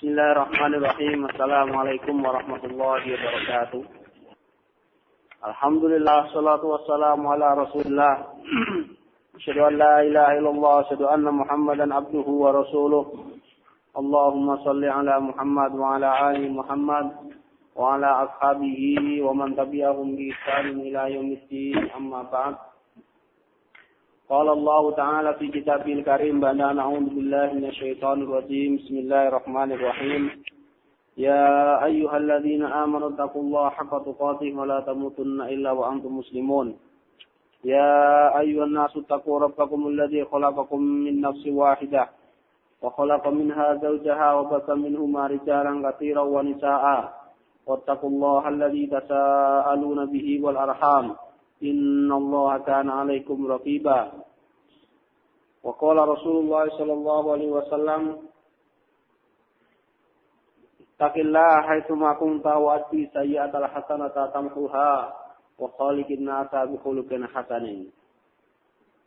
Bismillahirrahmanirrahim. Assalamualaikum warahmatullahi wabarakatuh. Alhamdulillah, salatu wassalamu ala rasulillah. Asyhadu an la ilaha illallah, asyhadu anna Muhammadan abduhu wa rasuluh. Allahumma salli ala Muhammad wa ala ali Muhammad wa ala ashabihi wa man tabi'ahum bi ihsan ila yaumiddin. Amma ba'd. Qala Allah Ta'ala fi kitabil karim ba'da na'udzu billahi minasyaitonir rajim. Bismillahirrahmanirrahim. Ya ayyuhalladzina amanu taqullaha haqqa tuqatih wa la tamutunna illa wa antum muslimun. Ya ayyuhan nasu taqu rabbakumul ladzi khalaqakum min nafsin wahidah wa khalaqa minha zawjaha wa batha minhuma rijalan katsiran wa nisaa'a. Wattaqullaha alladzi tasaaluna bihi wal arham. Innallaha kana 'alaikum raqiba. Wa qala Rasulullah sallallahu alaihi wasallam, Ittaqillaha haitsu ma kunta wa ati sayyi'atal hasanata tamhuha wa khaliqin nasa bi khuluqin hasanin.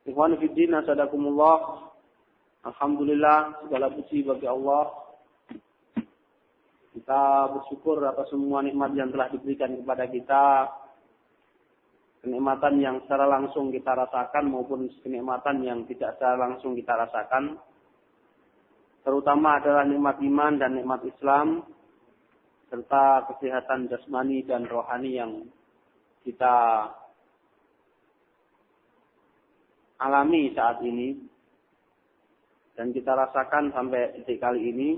Ikhwan fi din, asadakumullah. Alhamdulillah, segala puji bagi Allah. Kita bersyukur atas semua nikmat yang telah diberikan kepada kita. Kenikmatan yang secara langsung kita rasakan maupun kenikmatan yang tidak secara langsung kita rasakan. Terutama adalah nikmat iman dan nikmat Islam, serta kesehatan jasmani dan rohani yang kita alami saat ini. Dan kita rasakan sampai detik kali ini.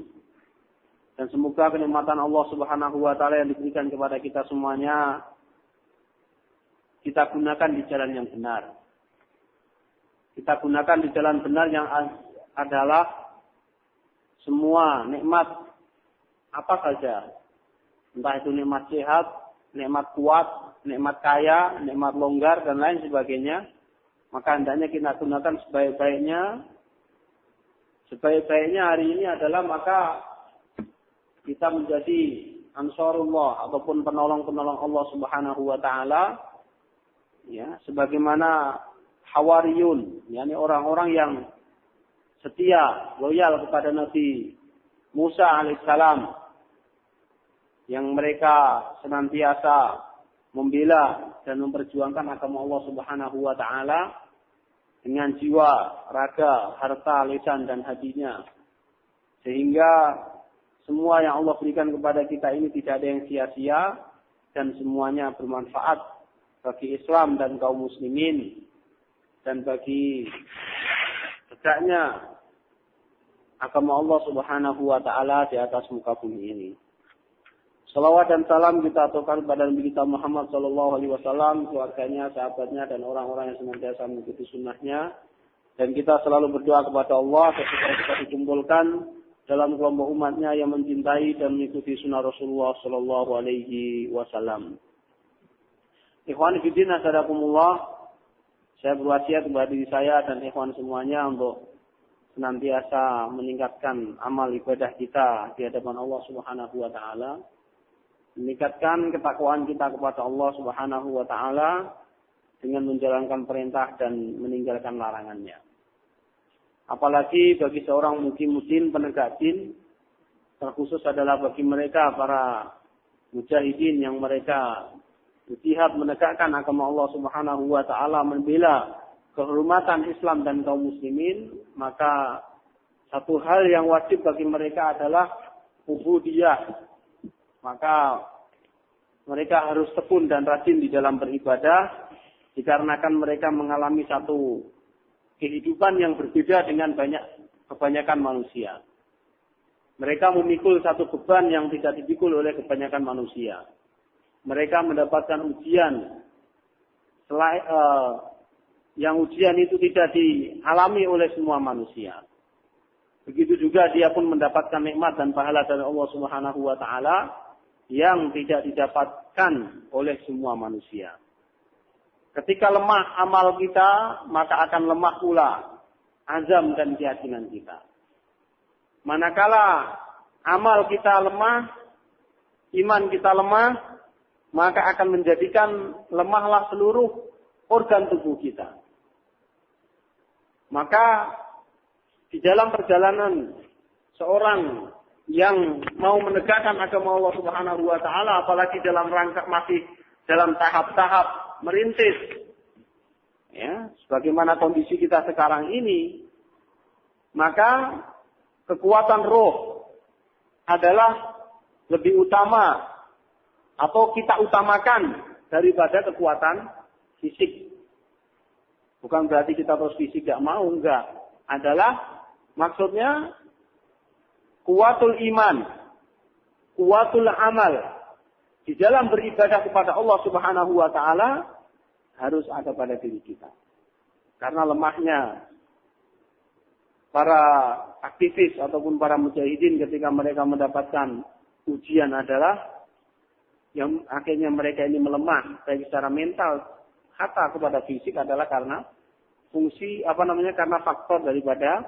Dan semoga kenikmatan Allah Subhanahu wa Ta'ala yang diberikan kepada kita semuanya kita gunakan di jalan yang benar. Kita gunakan di jalan benar yang adalah semua nikmat apa saja. Entah itu nikmat sehat, nikmat kuat, nikmat kaya, nikmat longgar, dan lain sebagainya. Maka hendaknya kita gunakan sebaik-baiknya. Sebaik-baiknya hari ini adalah maka kita menjadi ansarullah ataupun penolong-penolong Allah Subhanahu wa Ta'ala. Ya, sebagaimana Hawariyun, yakni orang-orang yang setia, loyal kepada Nabi Musa alaihissalam, yang mereka senantiasa membela dan memperjuangkan agama Allah Subhanahu wa Ta'ala dengan jiwa, raga, harta, lisan dan hatinya, sehingga semua yang Allah berikan kepada kita ini tidak ada yang sia-sia dan semuanya bermanfaat bagi Islam dan kaum muslimin dan bagi tegaknya agama Allah Subhanahu wa Ta'ala di atas muka bumi ini. Salawat dan salam kita aturkan kepada Nabi kita Muhammad sallallahu alaihi wasallam, keluarganya, sahabatnya dan orang-orang yang senantiasa mengikuti sunnahnya. Dan kita selalu berdoa kepada Allah ketika kita dikumpulkan dalam kelompok umatnya yang mencintai dan mengikuti sunnah Rasulullah sallallahu alaihi wasallam. Ikhwan fillah asadakumullah, saya berwasiat kepada diri saya dan ikhwan semuanya untuk senantiasa meningkatkan amal ibadah kita di hadapan Allah Subhanahu wa Ta'ala, meningkatkan ketakwaan kita kepada Allah Subhanahu wa Ta'ala dengan menjalankan perintah dan meninggalkan larangannya. Apalagi bagi seorang mukmin penegak din, terkhusus adalah bagi mereka para mujahidin yang mereka berjihad menegakkan agama Allah Subhanahu wa Ta'ala, membela kehormatan Islam dan kaum muslimin, maka satu hal yang wajib bagi mereka adalah ubudiyah. Maka mereka harus tekun dan rajin di dalam beribadah, dikarenakan mereka mengalami satu kehidupan yang berbeda dengan kebanyakan manusia. Mereka memikul satu beban yang tidak dipikul oleh kebanyakan manusia. Mereka mendapatkan ujian yang ujian itu tidak dialami oleh semua manusia. Begitu juga dia pun mendapatkan nikmat dan pahala dari Allah Subhanahu wa Ta'ala yang tidak didapatkan oleh semua manusia. Ketika lemah amal kita, maka akan lemah pula azam dan keyakinan kita. Manakala amal kita lemah, iman kita lemah, maka akan menjadikan lemahlah seluruh organ tubuh kita. Maka di dalam perjalanan seorang yang mau menegakkan agama Allah Subhanahu wa taala, apalagi dalam rangka masih dalam tahap-tahap merintis, ya, sebagaimana kondisi kita sekarang ini, maka kekuatan roh adalah lebih utama atau kita utamakan daripada kekuatan fisik. Bukan berarti kita terus fisik gak mau, enggak. Adalah maksudnya kuatul iman, kuatul amal. Di dalam beribadah kepada Allah Subhanahu wa taala harus ada pada diri kita. Karena lemahnya para aktivis ataupun para mujahidin ketika mereka mendapatkan ujian adalah yang akhirnya mereka ini melemah baik secara mental hatta kepada fisik adalah karena fungsi karena faktor daripada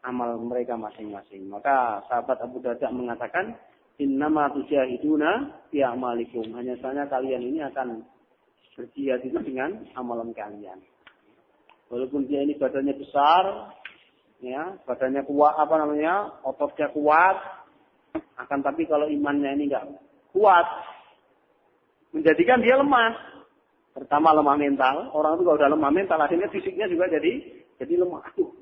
amal mereka masing-masing. Maka sahabat Abu Darda mengatakan, innama tujahiduna fi amalikum. Hanya saja kalian ini akan berjihad itu dengan amalan kalian. Walaupun dia ini badannya besar, ya, badannya kuat, ototnya kuat, akan tapi kalau imannya ini enggak kuat, menjadikan dia lemah. Pertama lemah mental, orang itu kalau udah lemah mental, akhirnya fisiknya juga jadi lemah. Aduh,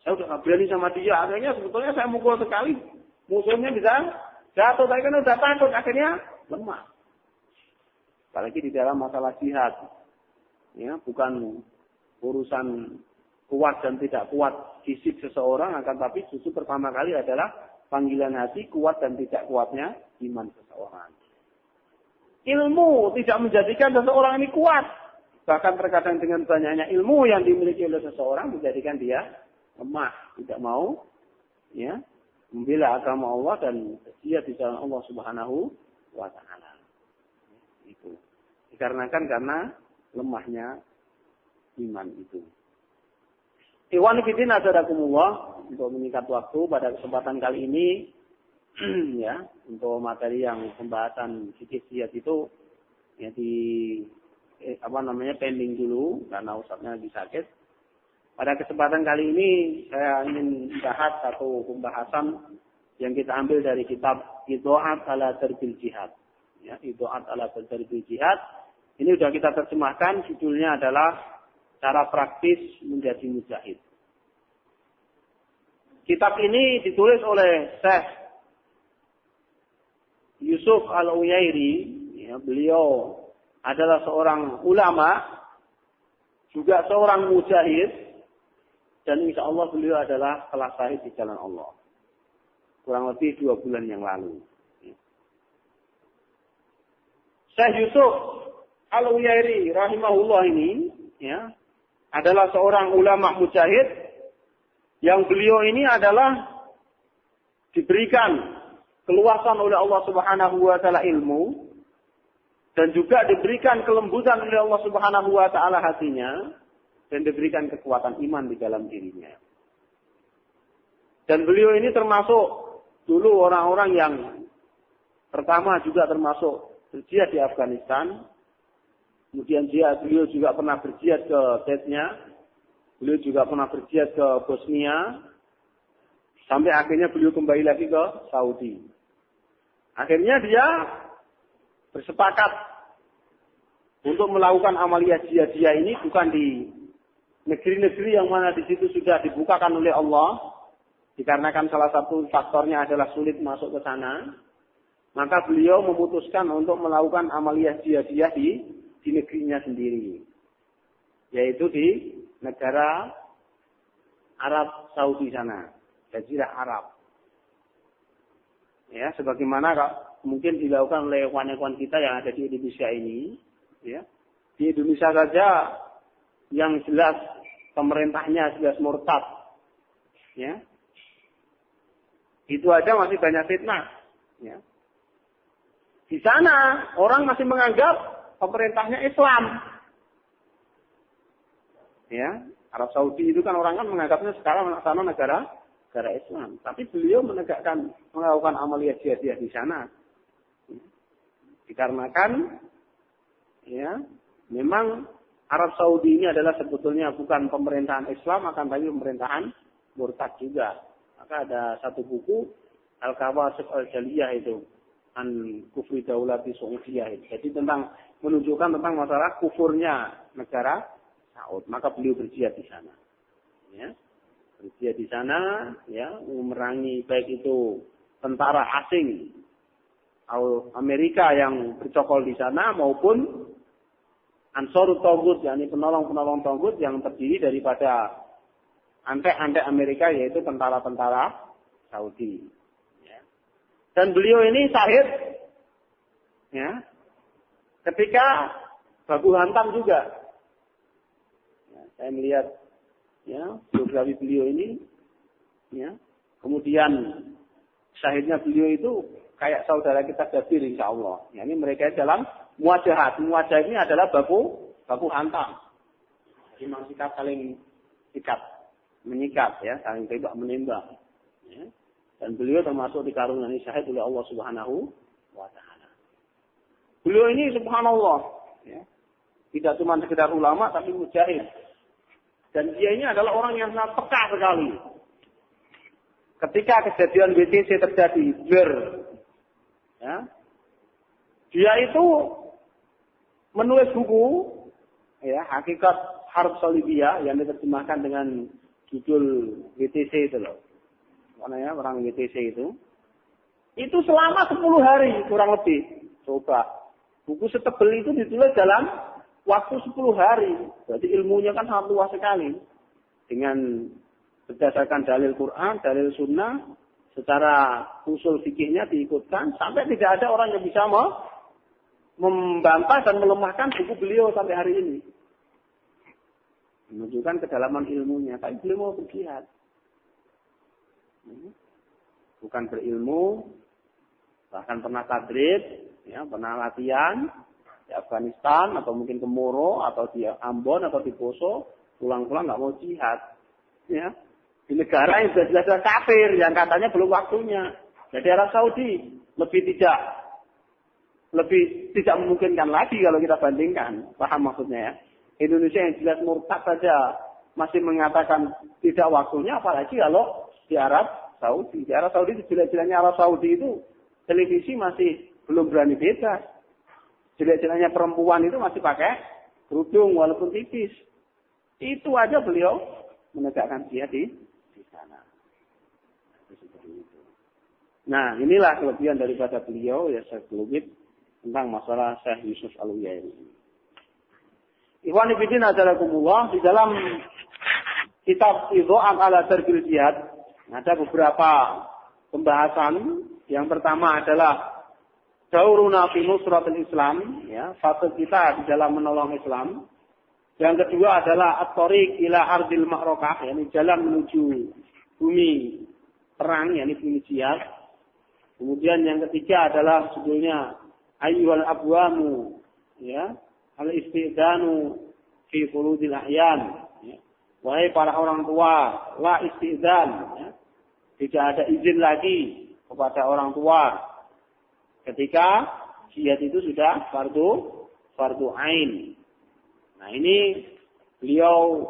saya udah nggak berani sama dia. Akhirnya sebetulnya saya mukul sekali, musuhnya bisa jatuh, tapi kan udah takut, akhirnya lemah. Apalagi di dalam masalah jihad, ya, bukan urusan kuat dan tidak kuat fisik seseorang, akan tapi justru pertama kali adalah panggilan hati kuat dan tidak kuatnya iman seseorang. Ilmu tidak menjadikan seseorang ini kuat. Bahkan terkadang dengan banyaknya ilmu yang dimiliki oleh seseorang menjadikan dia lemah, tidak mau, ya, membela agama Allah dan dia di jalan Allah Subhanahu wa taala. Itu dikarenakan karena lemahnya iman itu. Ikhwan fillah azzakumullah, untuk menyingkat waktu pada kesempatan kali ini ya, untuk materi yang pembahasan fikih jihad itu ya pending dulu karena ustaznya lagi sakit. Pada kesempatan kali ini saya ingin bahas satu pembahasan yang kita ambil dari kitab Idho'at ala Darbil Jihad. Ya, Idho'at ala Darbil Jihad. Ini sudah kita terjemahkan, judulnya adalah cara praktis menjadi mujahid. Kitab ini ditulis oleh Syekh Yusuf Al-Uyairi, ya, beliau adalah seorang ulama, juga seorang mujahid, dan insya Allah beliau adalah telah syahid di jalan Allah. Kurang lebih 2 bulan yang lalu. Syekh Yusuf Al-Uyairi rahimahullah ini, ya, adalah seorang ulama mujahid, yang beliau ini adalah diberikan keluasan oleh Allah Subhanahu wa taala ilmu dan juga diberikan kelembutan oleh Allah Subhanahu wa taala hatinya dan diberikan kekuatan iman di dalam dirinya. Dan beliau ini termasuk dulu orang-orang yang pertama juga termasuk berjihad di Afghanistan. Kemudian beliau juga pernah berjihad ke Chechnya. Beliau juga pernah berjihad ke Bosnia. Sampai akhirnya beliau kembali lagi ke Saudi. Akhirnya dia bersepakat untuk melakukan amaliyah jihadiyah ini bukan di negeri-negeri yang mana di situ sudah dibukakan oleh Allah, dikarenakan salah satu faktornya adalah sulit masuk ke sana. Maka beliau memutuskan untuk melakukan amaliyah jihadiyah di negerinya sendiri, yaitu di negara Arab Saudi sana, Jazirah Arab. Ya, sebagaimana mungkin dilakukan oleh kawan-kawan kita yang ada di Indonesia ini, ya. Di Indonesia saja yang jelas pemerintahnya jelas murtad, ya. Itu aja masih banyak fitnah, ya. Di sana orang masih menganggap pemerintahnya Islam. Ya, Arab Saudi itu kan orang kan menganggapnya sekarang sana negara Islam, tapi beliau melakukan amaliyah jihadiyah di sana. Dikarenakan ya, memang Arab Saudi ini adalah sebetulnya bukan pemerintahan Islam, akan tapi pemerintahan murtad juga. Maka ada satu buku Al-Kawasif Al-Jaliyah itu. An kufri daulati Saudiyah itu. Jadi menunjukkan tentang masalah kufurnya negara Saud. Maka beliau berjihad di sana. Ya. Berjihad di sana, ya, memerangi baik itu tentara asing Amerika yang bercokol di sana maupun Ansarut Tauhid, yakni penolong-penolong Tauhid yang terdiri daripada antek-antek Amerika, yaitu tentara-tentara Saudi. Ya. Dan beliau ini syahid, ya, ketika baku hantam juga. Ya, saya melihat, ya, biografi beliau ini, ya, kemudian syahidnya beliau itu kayak saudara kita Jabir, insya Allah. Ya, ini mereka dalam muwajahat. Muwajah ini adalah baku hantam. Jadi memang sikap saling menyikat, ya, saling tembak menembak. Ya. Dan beliau termasuk dikaruniai syahid oleh Allah Subhanahu wa Ta'ala. Beliau ini subhanallah, ya, tidak cuma sekedar ulama tapi mujahid. Dan dia ini adalah orang yang sangat peka sekali. Ketika kejadian WTC terjadi, ya, dia itu menulis buku, ya, Hakikat Harb Salibiyah yang diterjemahkan dengan judul WTC itu loh. Maknanya orang WTC itu selama 10 hari kurang lebih. Coba, buku setebel itu ditulis dalam waktu 10 hari. Berarti ilmunya kan sangat luas sekali. Dengan berdasarkan dalil Quran, dalil Sunnah, secara usul fikihnya diikutkan, sampai tidak ada orang yang bisa membantah dan melemahkan buku beliau sampai hari ini. Menunjukkan kedalaman ilmunya. Tapi beliau mau berjihad. Bukan berilmu, bahkan pernah tadrib, ya, pernah latihan di Afghanistan, atau mungkin ke Moro, atau di Ambon, atau di Poso, pulang-pulang nggak mau jihad. Ya. Di negara yang sudah jelas kafir, yang katanya belum waktunya. Jadi Arab Saudi lebih tidak memungkinkan lagi kalau kita bandingkan. Paham maksudnya ya? Indonesia yang jelas murtad saja masih mengatakan tidak waktunya, apalagi kalau di Arab Saudi. Di Arab Saudi, jelas-jelasnya Arab Saudi itu televisi masih belum berani bebas. Jelas-jelasnya perempuan itu masih pakai kerudung walaupun tipis. Itu aja beliau menegakkan jihad di sana. Nah, inilah kelebihan daripada beliau, ya, sekelumit tentang masalah Syekh Yusuf Al-Uyaini. Ikhwan fillah azzakumullah, di dalam kitab Idho'an ala Tarkil Jihad ada beberapa pembahasan. Yang pertama adalah dauruna fi nusratil Islam, ya, fase kita di dalam menolong Islam. Yang kedua adalah at-thariq ila ardil ma'rakah, yakni jalan menuju bumi perang, yakni bumi jihad. Kemudian yang ketiga adalah sebetulnya ayyuhal abwamu, ya, al-istidanu fi khuludil ahyan, ya. Wahai para orang tua, la istidzan, ya. Tidak ada izin lagi kepada orang tua ketika jihad itu sudah fardu ain. Nah, ini beliau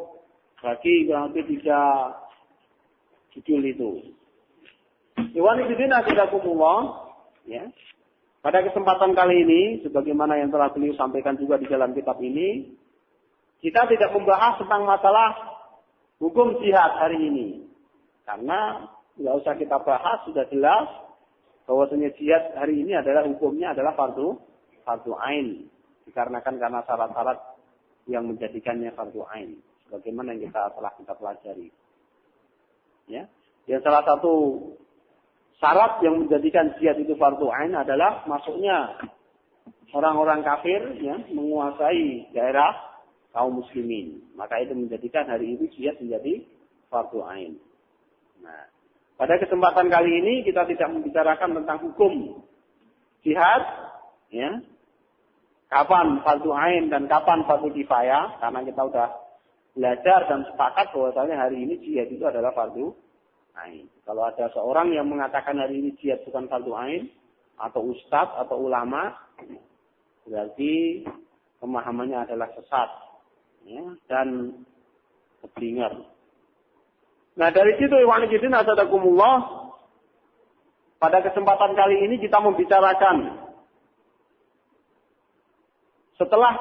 bagi kurang lebih 3 judul itu. Iwan ibn Azizakumullah, ya. Pada kesempatan kali ini, sebagaimana yang telah beliau sampaikan juga di dalam kitab ini, kita tidak membahas tentang masalah hukum jihad hari ini. Karena nggak usah kita bahas, sudah jelas bahwasanya jihad hari ini adalah hukumnya adalah fardu ain. Dikarenakan karena syarat-syarat yang menjadikannya fardu ain. Sebagaimana yang telah kita pelajari. Ya. Yang salah satu syarat yang menjadikan jihad itu fardu ain adalah masuknya orang-orang kafir, ya, menguasai daerah kaum muslimin. Maka itu menjadikan hari ini jihad menjadi fardu ain. Nah, pada kesempatan kali ini kita tidak membicarakan tentang hukum jihad, ya. Kapan fardu ain dan kapan fardu kifayah, karena kita sudah belajar dan sepakat bahwasanya hari ini jihad itu adalah fardu ain. Kalau ada seorang yang mengatakan hari ini jihad bukan fardu ain, atau ustadz atau ulama, berarti pemahamannya adalah sesat, ya, dan keblinger. Nah, dari situ ikhwan fillah azzakumullah, pada kesempatan kali ini kita membicarakan setelah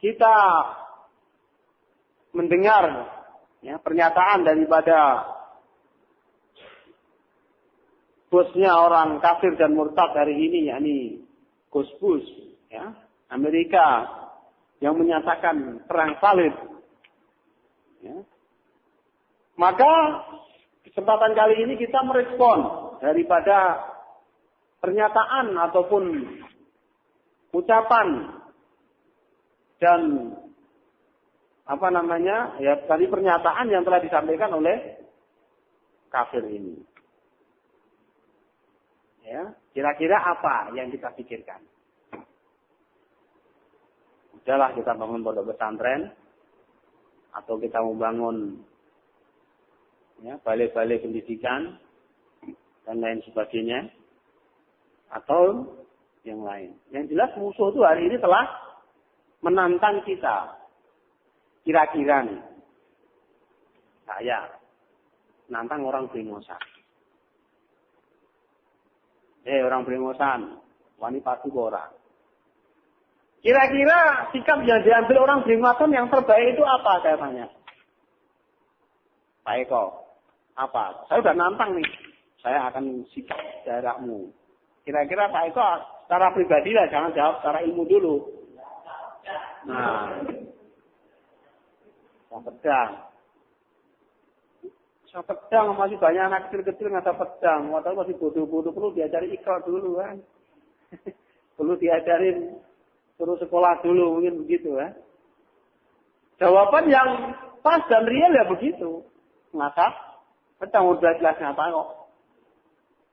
kita mendengar ya, pernyataan daripada bosnya orang kafir dan murtad hari ini, yakni Gus Bush, ya, Amerika, yang menyatakan perang salib. Ya. Maka kesempatan kali ini kita merespon daripada pernyataan ataupun ucapan dan tadi pernyataan yang telah disampaikan oleh kafir ini. Ya, kira-kira apa yang kita pikirkan? Udahlah kita bangun pondok pesantren atau kita membangun ya, balai-balai pendidikan dan lain sebagainya atau yang lain. Yang jelas musuh itu hari ini telah menantang kita. Kira-kira nih, saya nantang orang Brengosan. Orang Brengosan, wani padu orang. Kira-kira sikap yang diambil orang Brengosan yang terbaik itu apa katanya? Pak Eko, apa? Saya udah nantang nih, saya akan sikap daerahmu. Kira-kira Pak Eko secara pribadi lah, jangan jawab secara ilmu dulu. Nah, saya pedang masih banyak anak kecil-kecil nggak ada pedang, padahal masih bodoh-bodoh perlu diajari ikrar dulu kan, perlu diajarin suruh sekolah dulu mungkin begitu kan. Jawaban yang pas dan real ya begitu, ngasah pedang udah jelas nyata kok.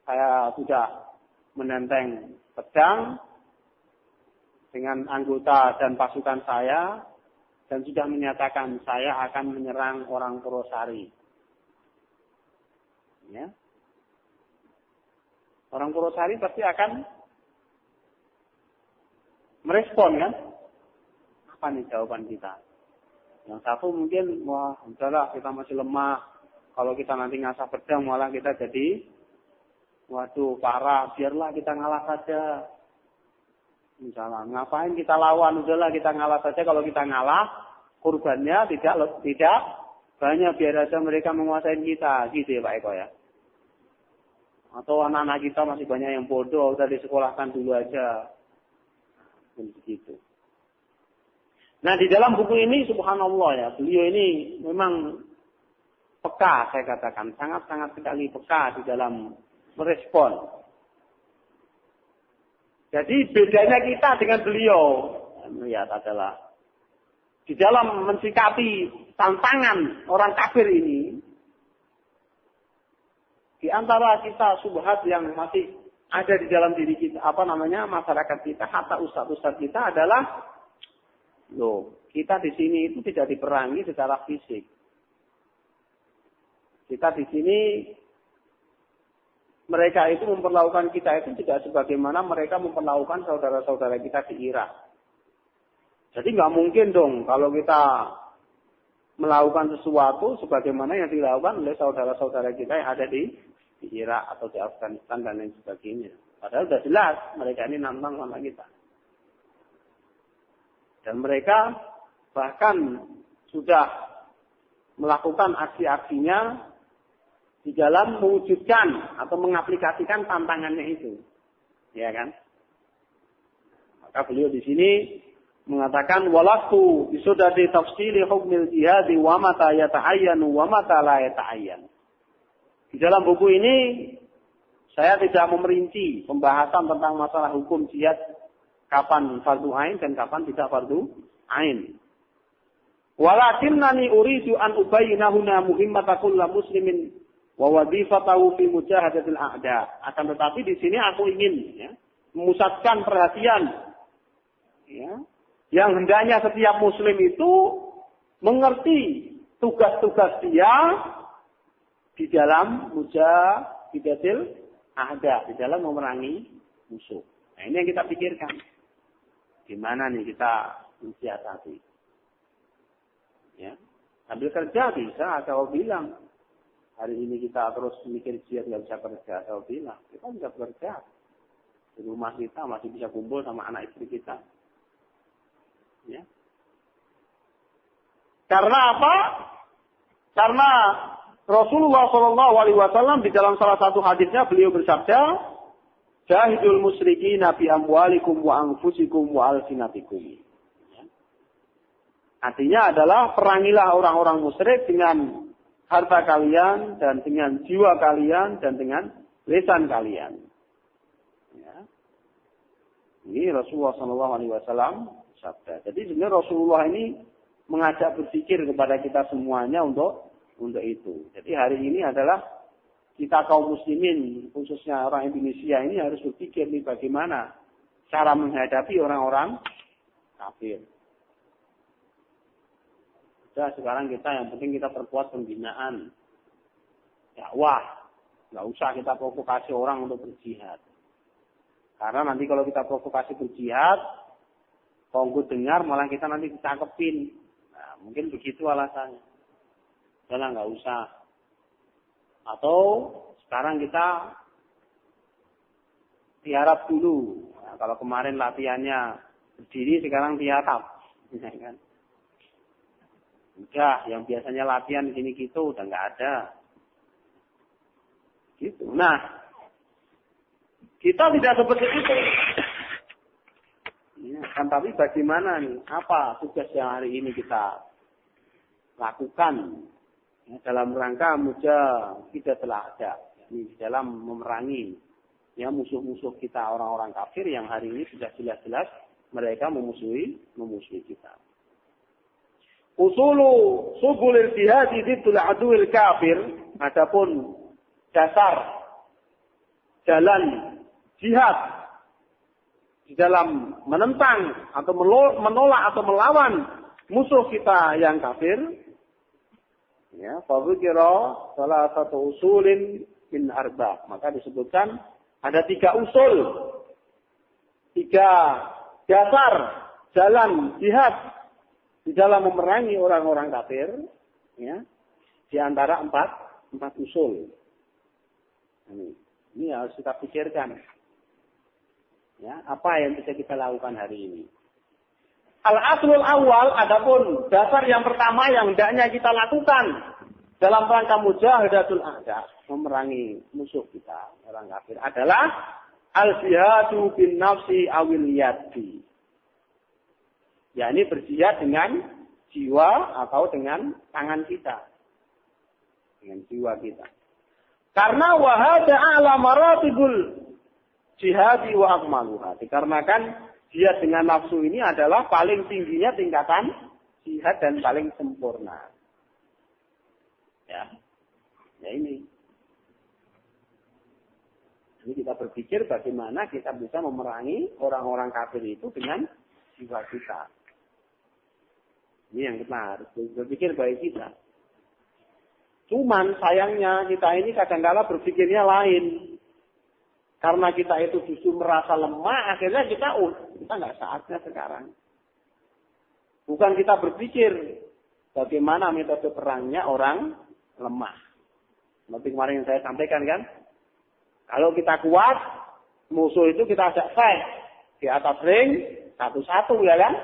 Saya sudah menenteng pedang dengan anggota dan pasukan saya. Dan sudah menyatakan saya akan menyerang orang Purwosari. Ya. Orang Purwosari pasti akan merespon kan? Apa nih jawaban kita? Yang satu mungkin, wah udahlah kita masih lemah. Kalau kita nanti ngasah pedang malah kita jadi, waduh parah, biarlah kita ngalah saja. Misalnya, ngapain kita lawan? Udahlah kita ngalah saja. Kalau kita ngalah, korbannya tidak banyak. Biar aja mereka menguasai kita. Gitu ya Pak Eko ya. Atau anak-anak kita masih banyak yang bodoh. Udah disekolahkan dulu aja. Begitu. Nah di dalam buku ini subhanallah ya. Beliau ini memang peka saya katakan. Sangat-sangat sekali peka di dalam merespon. Jadi bedanya kita dengan beliau melihat adalah di dalam mensikapi tantangan orang kafir ini, di antara kita subhat yang masih ada di dalam diri kita, masyarakat kita, hatta ustaz-ustaz kita adalah, kita di sini itu tidak diperangi secara fisik. Kita di sini mereka itu memperlakukan kita itu tidak sebagaimana mereka memperlakukan saudara-saudara kita di Irak. Jadi nggak mungkin dong kalau kita melakukan sesuatu sebagaimana yang dilakukan oleh saudara-saudara kita yang ada di Irak atau di Afghanistan dan lain sebagainya. Padahal sudah jelas mereka ini nantang sama kita. Dan mereka bahkan sudah melakukan aksi-aksinya di dalam mewujudkan atau mengaplikasikan tantangannya itu, ya kan? Maka beliau di sini mengatakan walastu bisudati tafsili hukmil jihad wa mata yata'ayyanu wa mata la yata'ayyan. Di dalam buku ini saya tidak memerinci pembahasan tentang masalah hukum jihad kapan fardu ain dan kapan tidak fardu ain. Walakinnani uridu an ubayyina huna muhimmata kulli muslimin wa wadifatahu fi mujahadatil a'da. Akan tetapi di sini aku ingin ya, memusatkan perhatian ya, yang hendaknya setiap muslim itu mengerti tugas-tugas dia di dalam mujahadatil a'da, di dalam memerangi musuh. Nah, ini yang kita pikirkan. Gimana nih kita mensiasati? Ya, sambil kerja bisa, kalau bilang hari ini kita terus mikir jihad nggak bisa kerja, saya bilang kita bisa kerja di rumah kita masih bisa kumpul sama anak istri kita. Ya. Karena apa? Karena Rasulullah SAW di dalam salah satu hadisnya beliau bersabda, "Jahidul musyrikin bi amwalikum wa anfusikum wa alsinatikum." Artinya adalah perangilah orang-orang musyrik dengan harta kalian dan dengan jiwa kalian dan dengan lisan kalian. Ya. Ini Rasulullah SAW sabda. Jadi sebenarnya Rasulullah ini mengajak berpikir kepada kita semuanya untuk itu. Jadi hari ini adalah kita kaum muslimin, khususnya orang Indonesia ini harus berpikir nih bagaimana cara menghadapi orang-orang kafir. Sudah sekarang kita yang penting kita perkuat pembinaan dakwah. Nggak usah kita provokasi orang untuk berjihad. Karena nanti kalau kita provokasi berjihad, tonggo dengar malah kita nanti ditangkepin. Nah, mungkin begitu alasannya. Jangan nggak usah. Atau sekarang kita tiarap dulu. Nah, kalau kemarin latihannya berdiri, sekarang tiarap. Ya, kan? Udah, yang biasanya latihan gini gitu udah nggak ada. Gitu. Nah, kita tidak seperti itu. Ya, kan tapi bagaimana nih? Apa tugas yang hari ini kita lakukan ya, dalam rangka kita telah ada ini dalam memerangi ya musuh-musuh kita orang-orang kafir yang hari ini sudah jelas-jelas mereka memusuhi kita. Usulu subulil jihad diddul aduil kafir, adapun dasar jalan jihad di dalam menentang atau menolak atau melawan musuh kita yang kafir, ya, fadzikra salah satu usulin min arba, maka disebutkan ada 3 usul, 3 dasar jalan jihad di dalam memerangi orang-orang kafir, ya, di antara 4 usul. Ini harus kita pikirkan. Ya, apa yang bisa kita lakukan hari ini? Al-aslul awal, adapun dasar yang pertama yang hendaknya kita lakukan dalam rangka mujahadatul a'da, memerangi musuh kita, orang kafir, adalah al-jihadu bin nafsi awil yadi. yakni berjihad dengan jiwa atau dengan tangan kita. Dengan jiwa kita. Karena wahada a'la maratibul jihadi wa akmaluha. Dikarenakan jihad dengan nafsu ini adalah paling tingginya tingkatan jihad dan paling sempurna. Ya ini. Jadi kita berpikir bagaimana kita bisa memerangi orang-orang kafir itu dengan jiwa kita. Ini yang kita harus berpikir baik kita. Cuman sayangnya kita ini kadang-kala berpikirnya lain. Karena kita itu justru merasa lemah, akhirnya kita nggak saatnya sekarang. Bukan kita berpikir bagaimana metode perangnya orang lemah. Seperti kemarin yang saya sampaikan kan. Kalau kita kuat, musuh itu kita ajak fight di atas ring satu-satu ya kan.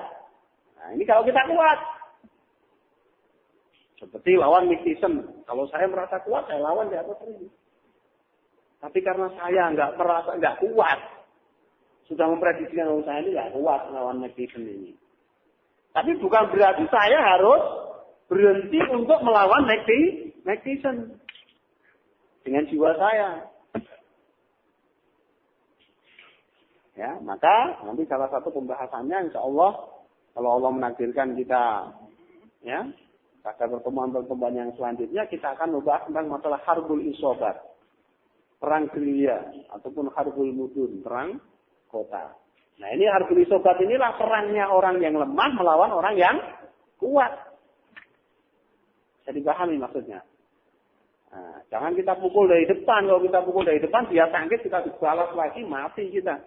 Nah ini kalau kita kuat. Seperti lawan Nick Tyson. Kalau saya merasa kuat, saya lawan di atas ring. Tapi karena saya nggak kuat, sudah memprediksikan saya ini nggak kuat melawan Nick Tyson ini. Tapi bukan berarti saya harus berhenti untuk melawan Nick Tyson dengan jiwa saya. Ya, maka nanti salah satu pembahasannya insya Allah kalau Allah menakdirkan kita ya pada pertemuan-pertemuan yang selanjutnya kita akan membahas tentang masalah harbul isobat, perang gerilya ataupun harbul mudun, perang kota. Nah ini harbul isobat inilah perangnya orang yang lemah melawan orang yang kuat. Bisa dipahami maksudnya. Nah, jangan kita pukul dari depan. Kalau kita pukul dari depan dia sakit, kita dibalas lagi, mati kita.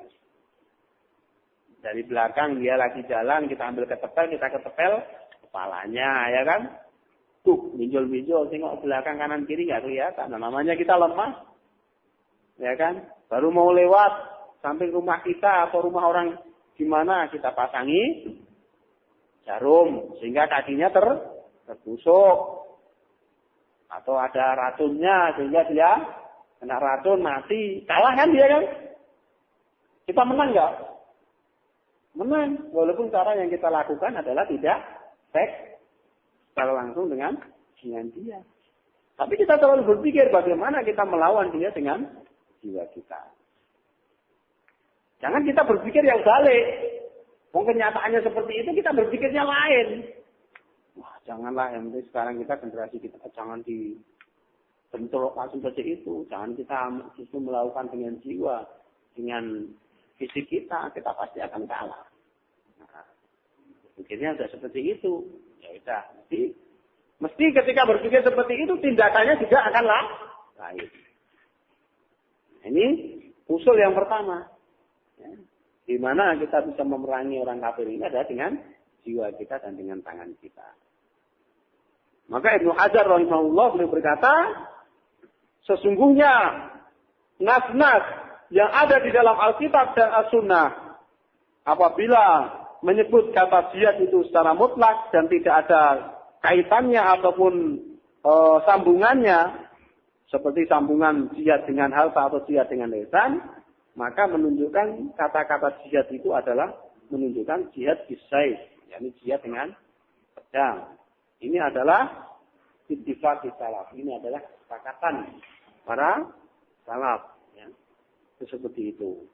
Dari belakang dia lagi jalan, kita ambil ketepel, kita ketepel kepalanya, ya kan? Minjol-minjol, tengok belakang kanan kiri nggak kelihatan. Nah, namanya kita lemah, ya kan? Baru mau lewat samping rumah kita atau rumah orang gimana kita pasangi jarum sehingga kakinya tertusuk, atau ada racunnya sehingga dia kena racun mati. Kalah kan dia kan? Kita menang nggak? Menang, walaupun cara yang kita lakukan adalah tidak seks secara langsung dengan dia. Tapi kita selalu berpikir bagaimana kita melawan dia dengan jiwa kita. Jangan kita berpikir yang balik. Kenyataannya seperti itu, kita berpikirnya lain. Wah, janganlah yang penting sekarang kita generasi kita jangan dibentuk langsung seperti itu. Jangan kita justru melakukan dengan jiwa, dengan fisik kita pasti akan kalah. Nah, pikirnya sudah seperti itu. Ya udah, mesti ketika berpikir seperti itu tindakannya juga akan lain. Ini usul yang pertama. Ya. Di mana kita bisa memerangi orang kafir ini adalah dengan jiwa kita dan dengan tangan kita. Maka Ibnu Hajar rahimahullah beliau berkata, sesungguhnya nas-nas yang ada di dalam Alkitab dan As-Sunnah apabila menyebut kata jihad itu secara mutlak dan tidak ada kaitannya ataupun sambungannya seperti sambungan jihad dengan harta atau jihad dengan lisan, maka menunjukkan kata-kata jihad itu adalah menunjukkan jihad bisayf, yakni jihad dengan pedang. Ini adalah ittifaq salaf. Ini adalah kesepakatan para salaf. Ya. Seperti itu.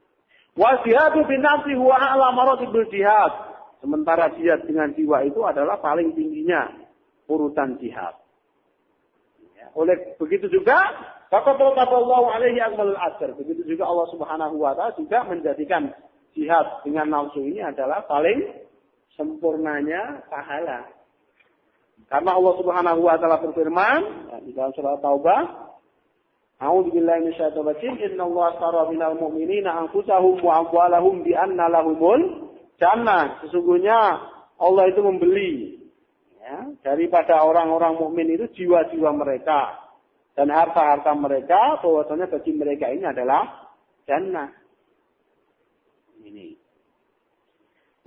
Wa jihadu bin nafsi huwa a'la maratibul jihad. Sementara jihad dengan jiwa itu adalah paling tingginya urutan jihad. Ya. Oleh begitu juga Faqatallahu alaihi akmalul ajr. Begitu juga Allah Subhanahu wa taala juga menjadikan jihad dengan nafsu ini adalah paling sempurnanya pahala. Karena Allah Subhanahu wa taala berfirman di dalam surah Taubah, A'udzu billahi minasyaitonir rajim, innallaha ashtara minal mu'minina anfusahum wa amwalahum bi anna lahumul jannah. Sesungguhnya Allah itu membeli ya, daripada orang-orang mukmin itu jiwa-jiwa mereka dan harta-harta mereka, bahwasanya bagi mereka ini adalah jannah. Ini.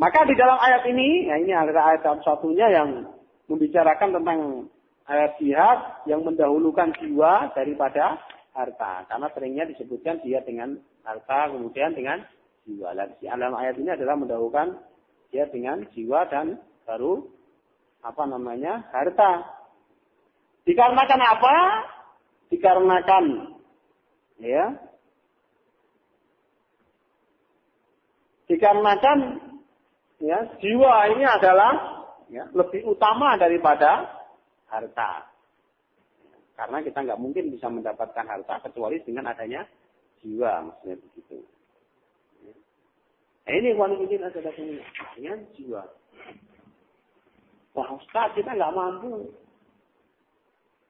Maka di dalam ayat ini, ya ini adalah ayat satunya yang membicarakan tentang ayat jihad yang mendahulukan jiwa daripada harta. Karena seringnya disebutkan jihad dengan harta, kemudian dengan jiwa. Dalam ayat ini adalah mendahulukan jihad dengan jiwa dan baru harta. Dikarenakan apa? Dikarenakan jiwa ini adalah lebih utama daripada harta. Karena kita nggak mungkin bisa mendapatkan harta kecuali dengan adanya jiwa, maksudnya begitu. Nah, ini wanita adalah dengan jiwa. Wah, Ustaz, kita nggak mampu.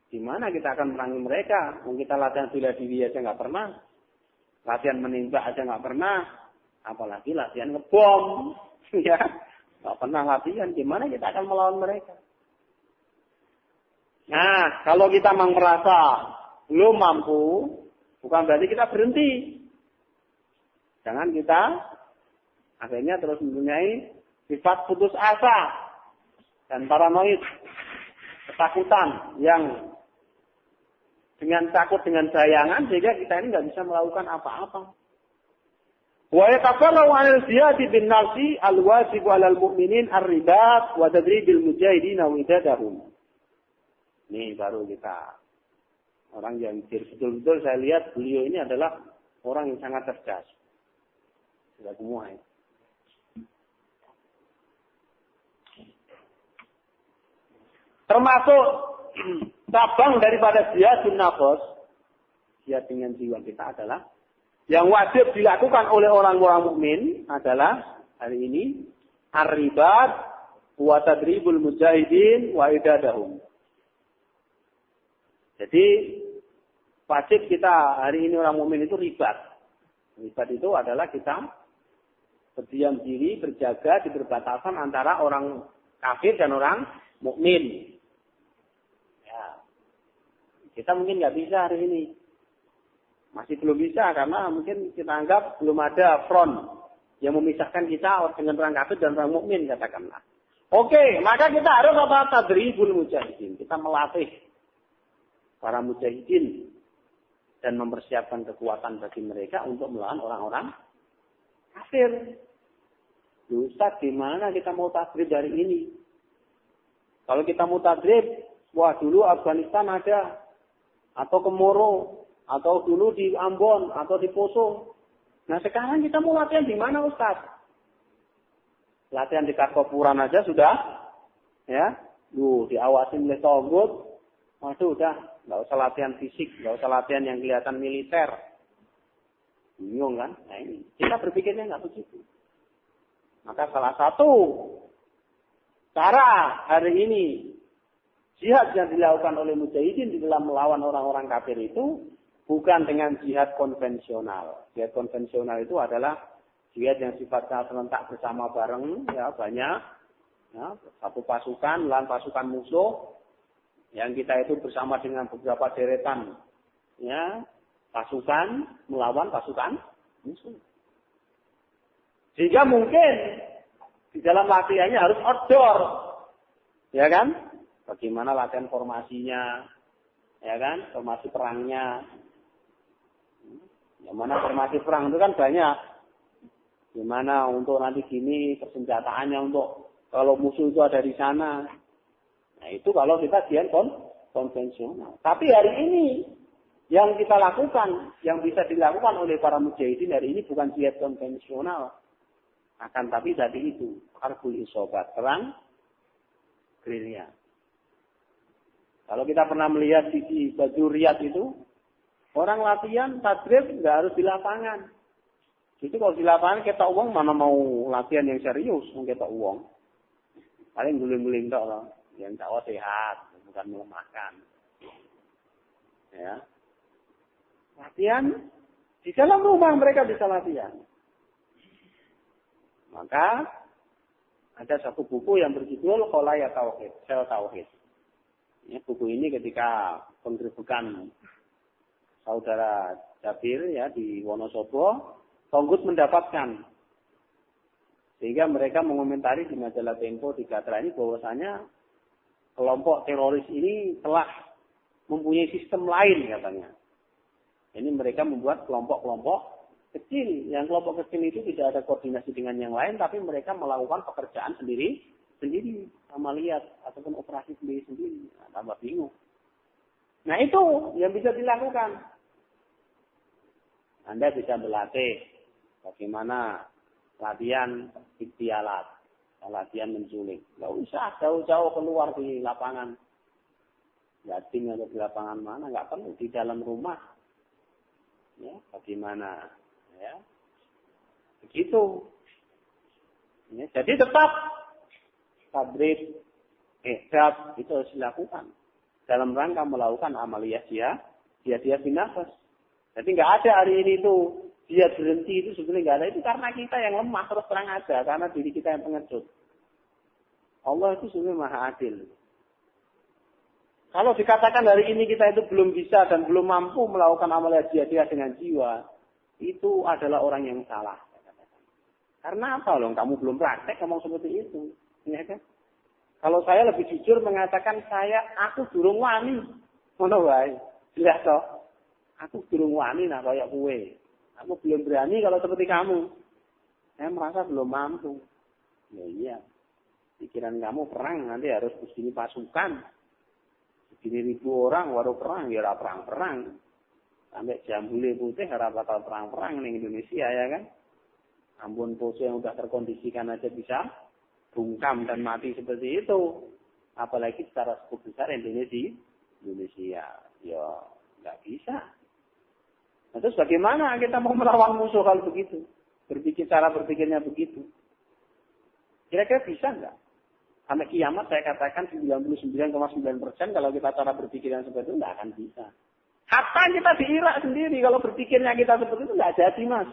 Gimana kita akan merangi mereka? Kita latihan bela diri aja nggak pernah. Latihan menembak aja nggak pernah. Apalagi latihan ngebom. Ya, nggak pernah latihan. Gimana kita akan melawan mereka? Nah, kalau kita memang merasa belum mampu, bukan berarti kita berhenti. Jangan kita akhirnya terus mempunyai sifat putus asa dan paranoid, ketakutan yang dengan takut dengan bayangan sehingga kita ini nggak bisa melakukan apa-apa. Wa yatafallu 'anil ziyadi bin nafsi al-wajibu 'alal mu'minin ar-ribat wa tadribil mujahidin wa idadahum. Ini baru kita orang yang betul-betul saya lihat beliau ini adalah orang yang sangat cerdas. Sudah semua ya. Termasuk cabang daripada jihadun nafs, jihad dengan jiwa kita adalah yang wajib dilakukan oleh orang-orang mukmin adalah hari ini ar-ribat wa tadribul mujahidin wa idadahum. Jadi wajib kita hari ini orang mukmin itu ribat. Ribat itu adalah kita berdiam diri, berjaga di perbatasan antara orang kafir dan orang mukmin. Kita mungkin nggak bisa hari ini. Masih belum bisa karena mungkin kita anggap belum ada front yang memisahkan kita dengan orang kafir dan orang mukmin katakanlah. Oke, maka kita harus apa? Tadribul mujahidin. Kita melatih para mujahidin dan mempersiapkan kekuatan bagi mereka untuk melawan orang-orang kafir. Ustaz, gimana kita mau tadrib dari ini? Kalau kita mau tadrib, wah dulu Afghanistan ada, atau Komoro, atau dulu di Ambon, atau di Poso. Nah sekarang kita mau latihan di mana Ustaz? Latihan di Kartopuran aja sudah, ya, diawasin oleh Togut. Waduh, udah, nggak usah latihan fisik, nggak usah latihan yang kelihatan militer. Bingung kan? Nah ini, kita berpikirnya nggak begitu. Maka salah satu cara hari ini jihad yang dilakukan oleh mujahidin di dalam melawan orang-orang kafir itu bukan dengan jihad konvensional. Jihad konvensional itu adalah jihad yang sifatnya serentak bersama bareng, ya banyak, ya, satu pasukan melawan pasukan musuh, yang kita itu bersama dengan beberapa deretan, ya pasukan melawan pasukan musuh. Sehingga mungkin di dalam latihannya harus outdoor, ya kan? Bagaimana latihan formasinya, ya kan? Formasi perangnya. Yang mana formasi perang itu kan banyak. Gimana untuk nanti gini persenjataannya untuk kalau musuh itu ada di sana. Nah itu kalau kita jihad konvensional. Tapi hari ini yang kita lakukan, yang bisa dilakukan oleh para mujahidin hari ini bukan jihad konvensional. Akan tapi tadi itu harbul isobat, perang gerilya. Kalau kita pernah melihat di Baju Riyad itu, orang latihan tadrib nggak harus di lapangan. Jadi kalau di lapangan kita uang mana mau latihan yang serius, kita uang. Paling guling-guling tok loh, yang dakwah sehat, bukan melemahkan. Ya. Latihan di dalam rumah mereka bisa latihan. Maka ada satu buku yang berjudul Kholaya Tauhid, Sel Tauhid. Ya, buku ini ketika penggerbekan saudara Jabir ya di Wonosobo, Tonggut mendapatkan. Sehingga mereka mengomentari di majalah Tempo di Gatra ini bahwasanya kelompok teroris ini telah mempunyai sistem lain katanya. Ini mereka membuat kelompok-kelompok kecil. Yang kelompok kecil itu tidak ada koordinasi dengan yang lain, tapi mereka melakukan pekerjaan sendiri, amaliyat ataupun operasi sendiri. Nah, tambah bingung. Nah itu yang bisa dilakukan. Anda bisa berlatih bagaimana latihan ikhtialat, latihan menculik. Nggak usah jauh-jauh keluar di lapangan. Yatim atau di lapangan mana, nggak perlu di dalam rumah. Ya, bagaimana? Ya, begitu. Ya, jadi tetap tadrib, ihsab itu harus dilakukan dalam rangka melakukan amaliyah jihad bin nafas. Jadi nggak ada hari ini itu dia berhenti itu sebenarnya nggak ada, itu karena kita yang lemah terus terang aja, karena diri kita yang pengecut. Allah itu sebenarnya maha adil. Kalau dikatakan hari ini kita itu belum bisa dan belum mampu melakukan amaliyah jihad dengan jiwa, itu adalah orang yang salah. Karena apa loh? Kamu belum praktek ngomong seperti itu, ya kan? Kalau saya lebih jujur mengatakan aku durung wani, ngono wae. Jelas toh? Aku durung wani nah kayak kue. Aku belum berani kalau seperti kamu. Saya merasa belum mampu. Ya iya. Pikiran kamu perang nanti harus begini pasukan. Begini ribu orang baru perang, ya perang-perang. Sampai jambule putih harap bakal perang-perang di Indonesia ya kan. Ambon Poso yang udah terkondisikan aja bisa bungkam dan mati seperti itu. Apalagi secara skop besar Indonesia. Ya nggak bisa. Nah, terus bagaimana kita mau melawan musuh kalau begitu? Cara berpikirnya begitu. Kira-kira bisa nggak? Sampai kiamat saya katakan 99,9% kalau kita cara berpikir yang seperti itu nggak akan bisa. Hatta kita di Irak sendiri kalau berpikirnya kita seperti itu nggak jadi mas.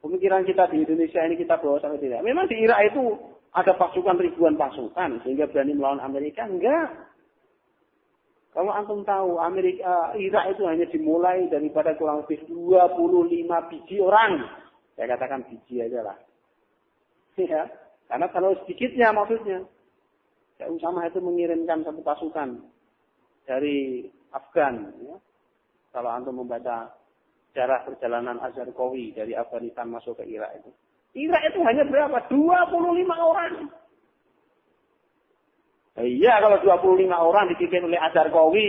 Pemikiran kita di Indonesia ini kita bawa sampai tidak. Memang di Irak itu ada pasukan ribuan pasukan sehingga berani melawan Amerika enggak. Kalau antum tahu Irak itu hanya dimulai daripada kurang lebih 25 biji orang. Saya katakan biji aja lah. Ya, karena kalau sedikitnya maksudnya. Usama itu mengirimkan satu pasukan dari Afgan. Ya. Kalau antum membaca sejarah perjalanan Az-Zarqawi dari Afghanistan masuk ke Irak itu. Irak itu hanya berapa? 25 orang. Iya, kalau 25 orang dipimpin oleh Az-Zarqawi,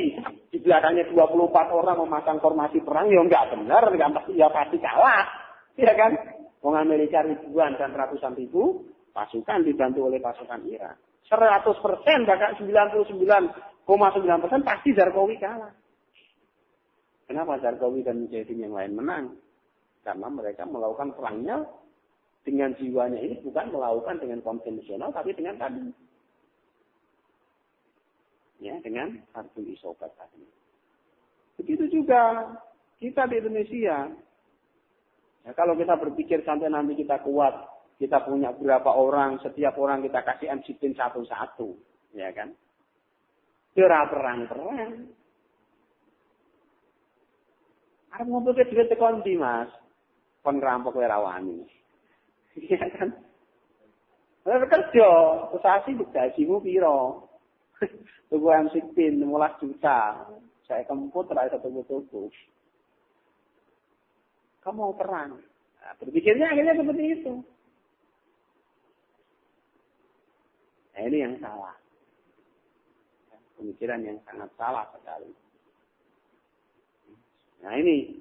di belakangnya 24 orang memasang formasi perang, ya enggak benar, ya pasti kalah. Iya kan? Orang Amerika ribuan dan ratusan ribu pasukan dibantu oleh pasukan Irak. 100%, bahkan 99,9% pasti Zarqawi kalah. Kenapa Zarqawi dan Mujahidin yang lain menang? Karena mereka melakukan perangnya dengan jiwanya ini bukan melakukan dengan konvensional, tapi dengan tadi. Ya, dengan harbul isobat tadi. Begitu juga kita di Indonesia. Ya, kalau kita berpikir sampai nanti kita kuat, kita punya berapa orang, setiap orang kita kasih ansitin satu-satu, ya kan? Kira perang-perang. Arep ngumpulke duit tekon ndi, Mas? Kon ngerampok wae rawani. Iya kan? Ora kerja, usahasi gajimu piro? Tuku ansitin 15 juta. Saya kemput ra iso tuku. Kamu mau perang? Nah, berpikirnya akhirnya seperti itu. Nah, ini yang salah. Pemikiran yang sangat salah sekali. Nah ini,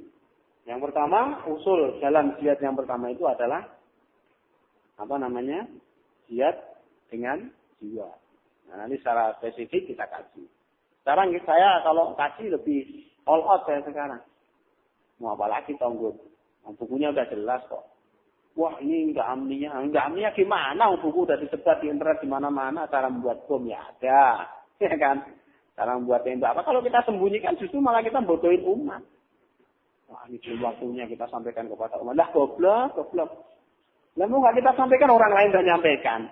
yang pertama, usul jalan jihad yang pertama itu adalah, jihad dengan jiwa. Nah nanti secara spesifik kita kaji. Sekarang saya kalau kaji lebih all out saya sekarang. Mau apa lagi tonggut? Bukunya udah jelas kok. Wah ini enggak amniya gimana? Buku udah disebar di internet di mana-mana. Cara membuat bom ya ada, ya kan? Cara membuat tembak. Apa kalau kita sembunyikan justru malah kita bodohin umat. Wah ini belum waktunya kita sampaikan kepada umat. Lah goblok. Lah mau nggak kita sampaikan orang lain udah nyampaikan.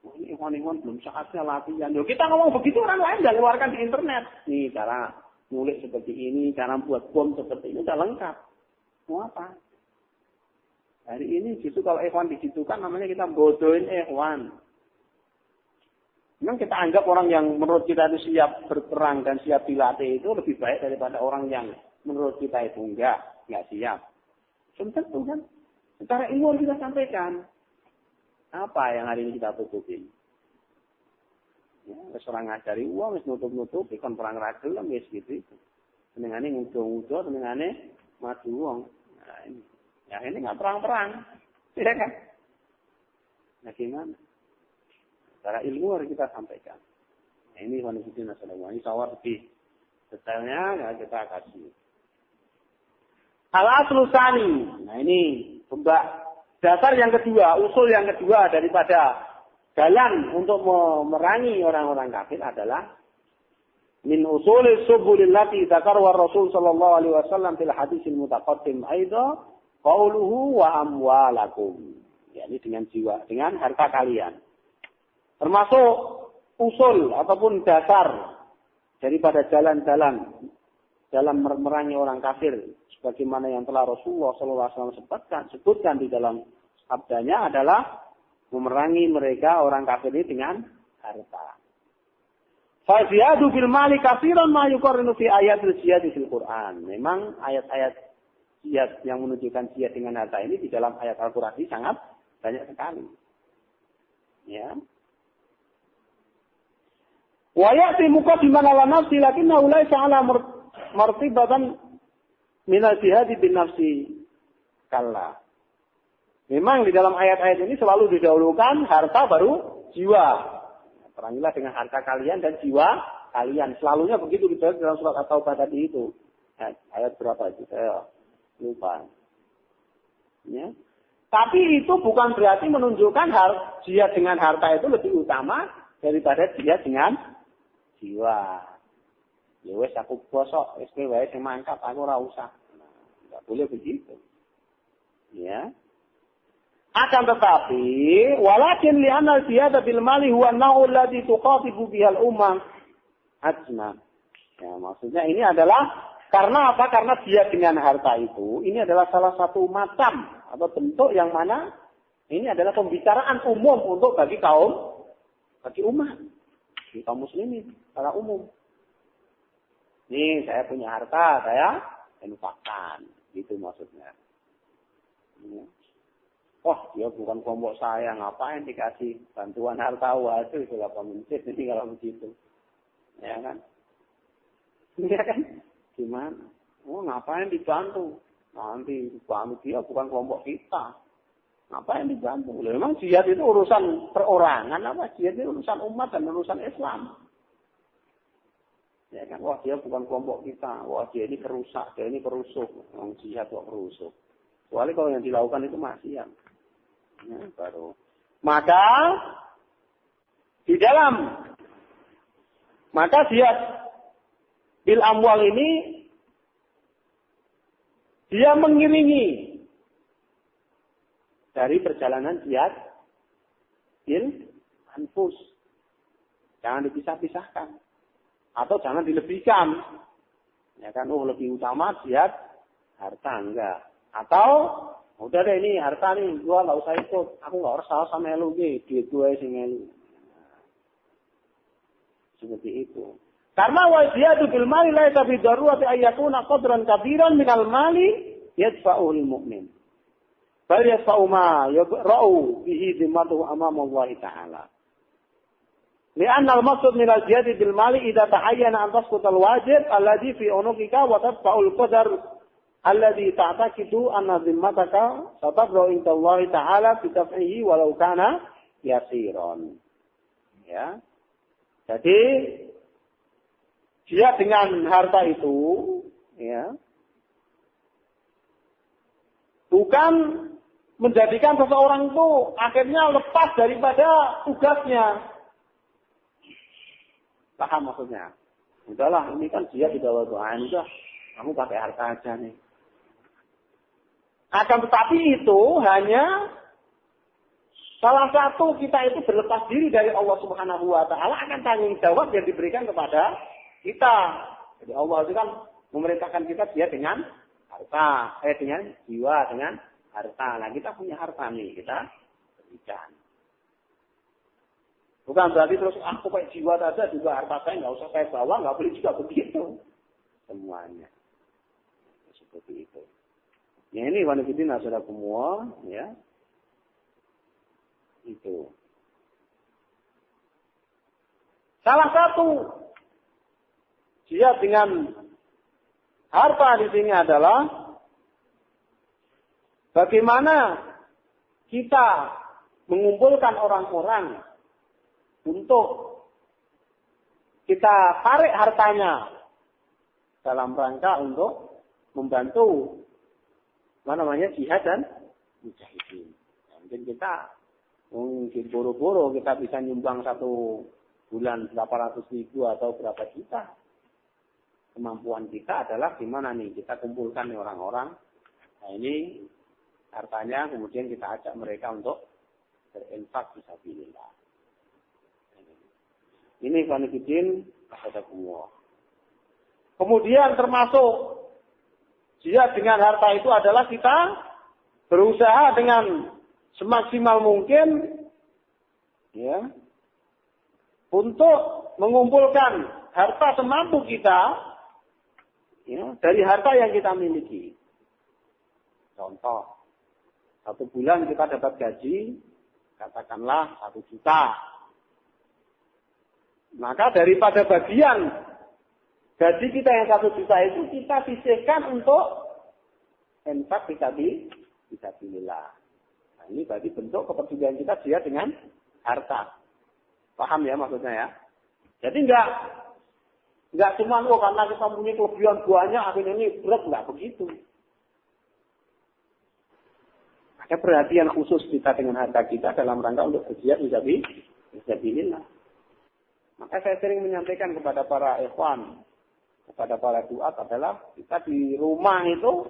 Wah ini ikhwan belum saatnya latihan. Yo kita ngomong begitu orang lain udah keluarkan di internet. Nih cara nulis seperti ini, cara buat bom seperti ini udah lengkap. Mau apa? Hari ini justru kalau ikhwan digitukan namanya kita bodohin ikhwan. Memang kita anggap orang yang menurut kita itu siap berperang dan siap dilatih itu lebih baik daripada orang yang menurut kita itu enggak siap. Tentu kan. Secara ilmu kita sampaikan. Apa yang hari ini kita tutupin? Ya, orang ngajari uang, nutup-nutup, ikon perang ragil, gitu. Senengane ngudo-ngudo, senengane maju uang. Nah ini. Ya ini nggak perang-perang, ya kan? Nah gimana? Secara ilmu harus kita sampaikan. Nah ini kondisi nasional. Ini sawar lebih detailnya ya kita kasih. Al-aslu tsani. Nah ini dasar yang kedua, usul yang kedua daripada jalan untuk memerangi orang-orang kafir adalah min usulis subulil lati dzakara Rasul sallallahu alaihi wasallam fil hadisil mutaqaddim aidan qauluhu wa amwalakum. Ya, ini dengan jiwa, dengan harta kalian. Termasuk usul ataupun dasar daripada jalan-jalan dalam memerangi orang kafir sebagaimana yang telah Rasulullah sallallahu alaihi wasallam sebutkan di dalam sabdanya adalah memerangi mereka orang kafir ini dengan harta. Fa ziyadu bil mali katsiran ma yuqarrinu fi ayatil jihad fil Quran. Memang ayat-ayat jihad yang menunjukkan jihad dengan harta ini di dalam ayat Al-Quran ini sangat banyak sekali. Ya. Wa ya'ti muqaddiman ala nafsi lakinnahu laysa ala martibatan min al-jihad bin nafsi. Kalla. Memang di dalam ayat-ayat ini selalu didahulukan harta baru jiwa. Perangilah dengan harta kalian dan jiwa kalian. Selalunya begitu di dalam surat At-Taubah tadi itu. Ayat berapa itu? Saya lupa. Ya. Tapi itu bukan berarti menunjukkan jihad dengan harta itu lebih utama daripada jihad dengan jiwa. Ya wes aku bosok, wes wae sing mangkat aku ora usah. Enggak boleh begitu. Ya. Akan tetapi walakin li'anna al-jihad bil mali huwa an-naw'u alladhi tuqatibu biha al-ummah ajma. Ya, maksudnya ini adalah karena apa? Karena dia dengan harta itu, ini adalah salah satu macam atau bentuk yang mana ini adalah pembicaraan umum untuk bagi umat, bagi kaum muslimin secara umum. Nih, saya punya harta, saya infakkan, gitu maksudnya. Ya. Wah, dia bukan kelompok saya, ngapain dikasih bantuan harta? Waduh, itulah pemimpin ini kalau begitu. Ya kan? Ya kan? Gimana? Oh, ngapain dibantu? Nanti dibantu dia bukan kelompok kita. Ngapain dibantu? Memang jihad itu urusan perorangan apa? Jihad itu urusan umat dan urusan Islam. Ya kan? Wah, dia bukan kelompok kita. Wah, dia ini perusak, dia ini perusuh. Orang jihad kok perusuh. Kecuali kalau yang dilakukan itu maksiat. Ya, baru. Maka di dalam jihad bil amwal ini dia mengiringi dari perjalanan jihad bil anfus. Jangan dipisah-pisahkan atau jangan dilebihkan. Ya kan, lebih utama jihad harta enggak. Atau udah deh ini harta nih, gua enggak usah ikut. Aku enggak usah sama elu iki, duit gue sing elu. Seperti itu. Karena wa ziyadu bil mali laisa bi darurati ayyakuna qadran kabiran minal mali yadfa'ul mu'min. Bal yadfa'u ma yadra'u bihi dhimmatuhu amama Allah Ta'ala. Li'anna al-maqsud min al-ziyadi bil mali idza tahayyana an tasquta al-wajib alladhi fi unuqika wa tadfa'ul qadar alladhi ta'taqidu anna dhimmataka satadru inda Allah Ta'ala bi daf'ihi walau kana yasiran. Ya. Jadi dia dengan harta itu, ya, bukan menjadikan seseorang itu akhirnya lepas daripada tugasnya. Paham maksudnya? Udahlah, ini kan dia di bawah doa, udah, kamu pakai harta aja nih. Akan tetapi itu hanya salah satu kita itu berlepas diri dari Allah Subhanahu Wa Taala akan tanggung jawab yang diberikan kepada kita. Jadi Allah itu kan memerintahkan kita dia dengan harta, dengan jiwa, dengan harta. Nah, kita punya harta nih, kita berikan. Bukan berarti terus aku pakai jiwa saja juga harta saya nggak usah saya bawa, nggak boleh juga begitu. Semuanya seperti itu. Ya ini wanita nasadah semua, ya itu. Salah satu jihad dengan harta di sini adalah bagaimana kita mengumpulkan orang-orang untuk kita tarik hartanya dalam rangka untuk membantu jihad dan mujahidin. Mungkin kita boro-boro kita bisa nyumbang satu bulan 800.000 atau berapa juta. Kemampuan kita adalah gimana nih kita kumpulkan nih orang-orang. Nah ini hartanya kemudian kita ajak mereka untuk berinfak fisabilillah. Ini konfidin kepada semua. Kemudian termasuk jihad dengan harta itu adalah kita berusaha dengan semaksimal mungkin ya untuk mengumpulkan harta semampu kita ya, dari harta yang kita miliki. Contoh, 1 bulan kita dapat gaji, katakanlah 1 juta. Maka daripada bagian gaji kita yang 1 juta itu kita sisihkan untuk infak fisabilillah. Nah, ini berarti bentuk kepedulian kita dia dengan harta. Paham ya maksudnya ya? Jadi enggak cuma karena kita punya kelebihan banyak akhirnya ini berat, enggak begitu. Ada perhatian khusus kita dengan harta kita dalam rangka untuk berjihad fisabilillah. Maka saya sering menyampaikan kepada para ikhwan, kepada para duat adalah kita di rumah itu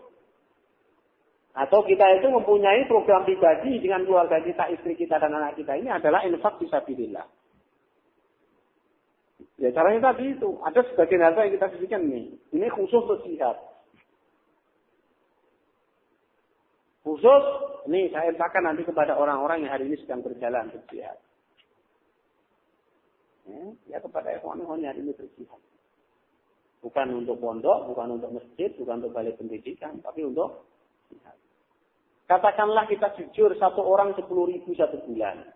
atau kita itu mempunyai program pribadi dengan keluarga kita, istri kita dan anak kita ini adalah infak fisabilillah. Ya caranya tadi itu. Ada sebagian harta yang kita sisihkan nih. Ini khusus untuk jihad. Khusus, ini saya infakkan nanti kepada orang-orang yang hari ini sedang berjalan berjihad. Ya kepada ikhwan-ikhwan yang hari ini berjihad. Bukan untuk pondok, bukan untuk masjid, bukan untuk balai pendidikan, tapi untuk jihad. Katakanlah kita jujur 1 orang 10.000 1 bulan.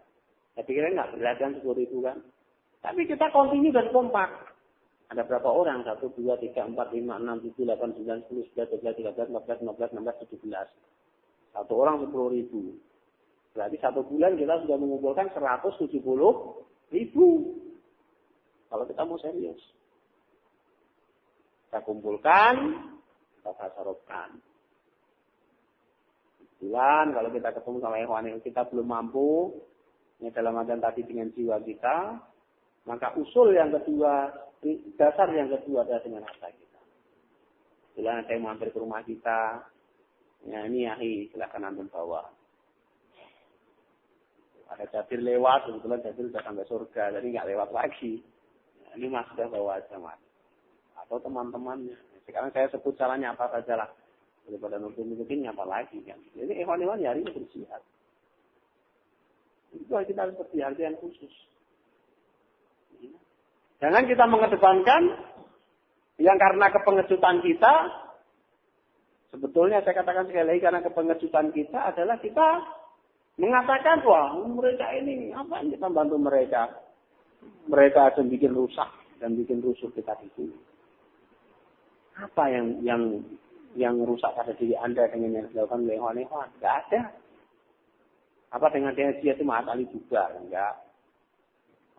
Saya pikirnya nggak berat kan 10.000 kan. Tapi kita kontinu dan kompak. Ada berapa orang? 1, 2, 3, 4, 5, 6, 7, 8, 9, 10, 11, 12, 13, 14, 15, 16, 17. 1 orang 10.000. Berarti 1 bulan kita sudah mengumpulkan 170.000. Kalau kita mau serius. Kita kumpulkan, kita tasarufkan. Bulan kalau kita ketemu sama ikhwan kita belum mampu, ini dalam artian tadi dengan jiwa kita, maka usul yang kedua, dasar yang kedua adalah dengan harta kita. Bulan ada yang mampir ke rumah kita, ya ini yahi, silakan antum bawa. Ada Jabir lewat, kebetulan Jabir sudah sampai surga, jadi nggak lewat lagi. Ya, ini mas sudah bawa aja mas. Atau teman-temannya. Sekarang saya sebut caranya apa saja lah. Daripada nutupin apa lagi kan. Jadi ikhwan-ikhwan hari ini berjihad. Itu kita harus berjihad yang khusus. Jangan kita mengedepankan yang karena kepengejutan kita. Sebetulnya saya katakan sekali lagi karena kepengejutan kita adalah kita mengatakan wah mereka ini apa yang kita bantu mereka. Mereka akan bikin rusak dan bikin rusuh kita itu. Apa yang rusak pada diri Anda dengan yang dilakukan oleh ikhwan-ikhwan? Tidak ada. Apa dengan dia itu ma'atali juga? Enggak.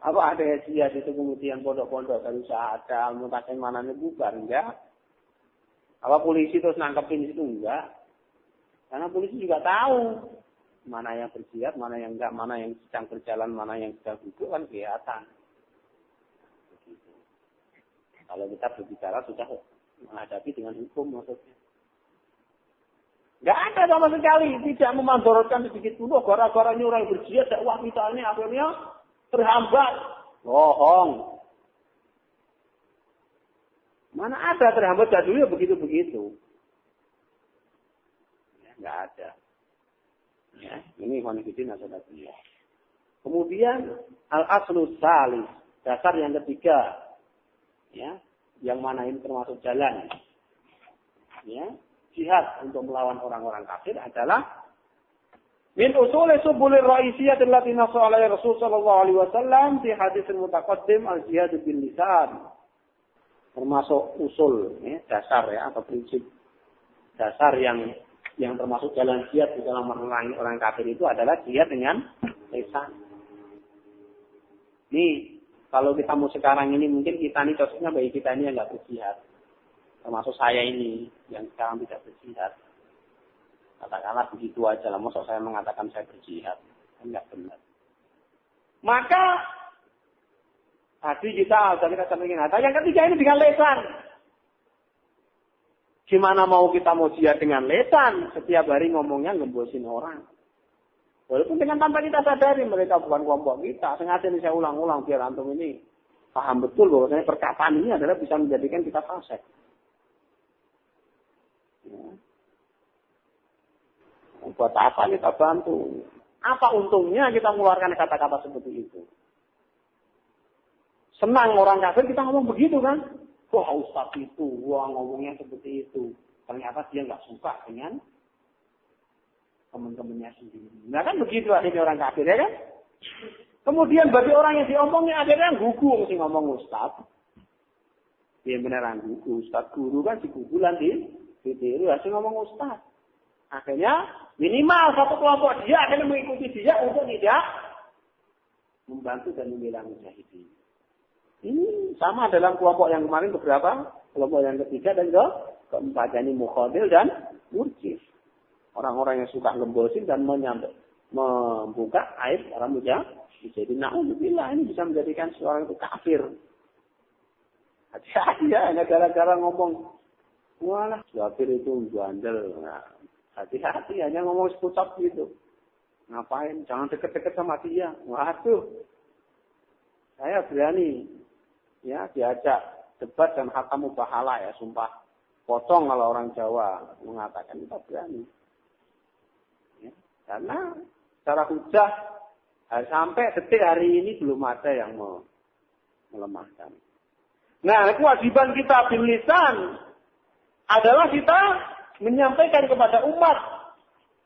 Apa ada dia itu kemudian pondok-pondok dari usaha ada, mutakin mana ini bubar? Enggak. Apa polisi terus nangkepin itu? Enggak. Karena polisi juga tahu mana yang berjihad, mana yang enggak, mana yang sedang berjalan, mana yang sedang duduk kan kelihatan. Begitu. Kalau kita berbicara sudah menghadapi dengan hukum maksudnya. Enggak ada sama sekali, tidak memandorotkan sedikit pun. Gara-gara orang berjihad, dakwah kita ini akhirnya terhambat. Bohong. Mana ada terhambat jadulnya begitu-begitu. Ya, enggak ada. Ya, ini konfidin asal dia. Kemudian al-aslu salis, dasar yang ketiga. Ya, yang mana ini termasuk jalan. Ya, jihad untuk melawan orang-orang kafir adalah min usul subulir ra'isiyah allati nassa 'alaiha Rasul sallallahu alaihi wasallam fi hadis mutaqaddim al-jihad bil lisan. Termasuk usul ya, dasar ya atau prinsip dasar yang termasuk jalan jihad di dalam memerangi orang kafir itu adalah jihad dengan lisan. Nih, kalau kita mau sekarang ini mungkin kita ini cocoknya bagi kita ini yang enggak berjihad. Termasuk saya ini yang sekarang tidak berjihad. Katakanlah begitu aja lah, maksud saya mengatakan saya berjihad. Enggak benar. Maka tadi kita sampaikan harta. Yang ketiga ini dengan lesan. Gimana mau kita mau jihad dengan lesan? Setiap hari ngomongnya ngembosin orang. Walaupun dengan tanpa kita sadari mereka bukan kelompok kita. Sengaja ini saya ulang-ulang biar antum ini paham betul bahwasanya perkataan ini adalah bisa menjadikan kita fasik. Ya. Buat apa kita bantu? Apa untungnya kita mengeluarkan kata-kata seperti itu? Senang orang kafir kita ngomong begitu kan? Wah Ustaz itu, wah ngomongnya seperti itu. Ternyata dia nggak suka dengan teman-temannya sendiri. Nah kan begitu akhirnya orang kafir ya kan? Kemudian bagi orang yang diomongnya akhirnya gugu mesti ngomong Ustaz. Dia beneran gugu. Ustaz guru kan digugulan ditiru hasil ngomong Ustaz. Akhirnya minimal satu kelompok dia akan mengikuti dia untuk tidak membantu dan membela mujahidin. Ini sama dalam kelompok yang kemarin beberapa, kelompok yang ketiga dan keempat, ini mukhadil dan murjif. Orang-orang yang suka ngembosin dan membuka aib para mujahidin. Na'udzubillah, ini bisa menjadikan seorang itu kafir. Hati-hati ya, hanya gara-gara ngomong, walah, kafir itu bandel. Nah, hati-hati, hanya ngomong sepucap gitu. Ngapain? Jangan deket-deket sama dia. Waduh, saya berani ya diajak debat dan hatamu pahala ya, sumpah potong kalau orang Jawa mengatakan kita berani. Ya, karena secara hujah sampai detik hari ini belum ada yang melemahkan. Nah, kewajiban kita bil lisan adalah kita menyampaikan kepada umat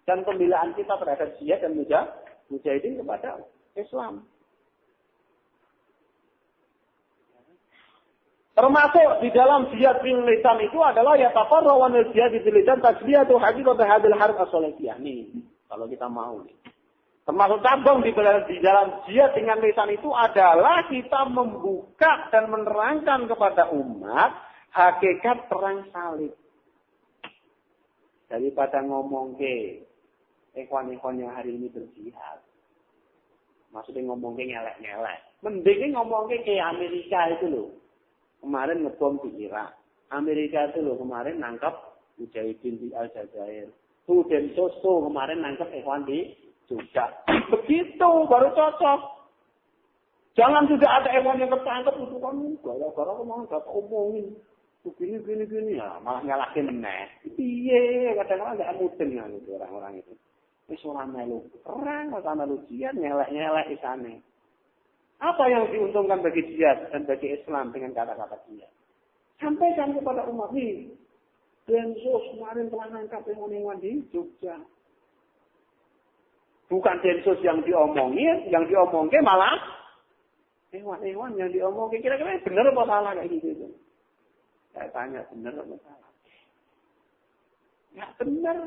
dan pembelaan kita terhadap jihad dan mujahidin kepada Islam. Termasuk di dalam jihad bil lisan itu adalah ya taqarrawan jihad bil lisan tasbihatu haqiqat hadil harb as-salafiyah. Nih, kalau kita mau nih. Termasuk cabang di dalam jihad dengan lisan itu adalah kita membuka dan menerangkan kepada umat hakikat perang salib. Daripada ngomong ke ikhwan-ikhwan yang hari ini berjihad. Maksudnya ngomong ke ngelek-ngelek. Mending ngomong ke Amerika itu loh. Kemarin ngebom di Irak. Amerika itu loh kemarin nangkap mujahidin di Aljazair. Densus kemarin nangkap ikhwan di juga. Begitu, baru cocok. Jangan juga ada hewan yang ketangkep, itu kan gara-gara kemana gak omongin. Gini, ya, malah nyalahin nih. Iya, kadang-kadang gak mudeng ya, orang-orang itu. Ini orang melu perang, atau melu jihad, nyelek-nyelek di sana. Apa yang diuntungkan bagi jihad dan bagi Islam dengan kata-kata jihad? Sampaikan kepada umat ini. Densus kemarin telah nangkap hewan-hewan di Jogja. Bukan densus yang diomongin malah hewan-hewan yang diomongin. Kira-kira benar apa salah kayak gitu itu? Saya tanya benar apa salah? Ya benar.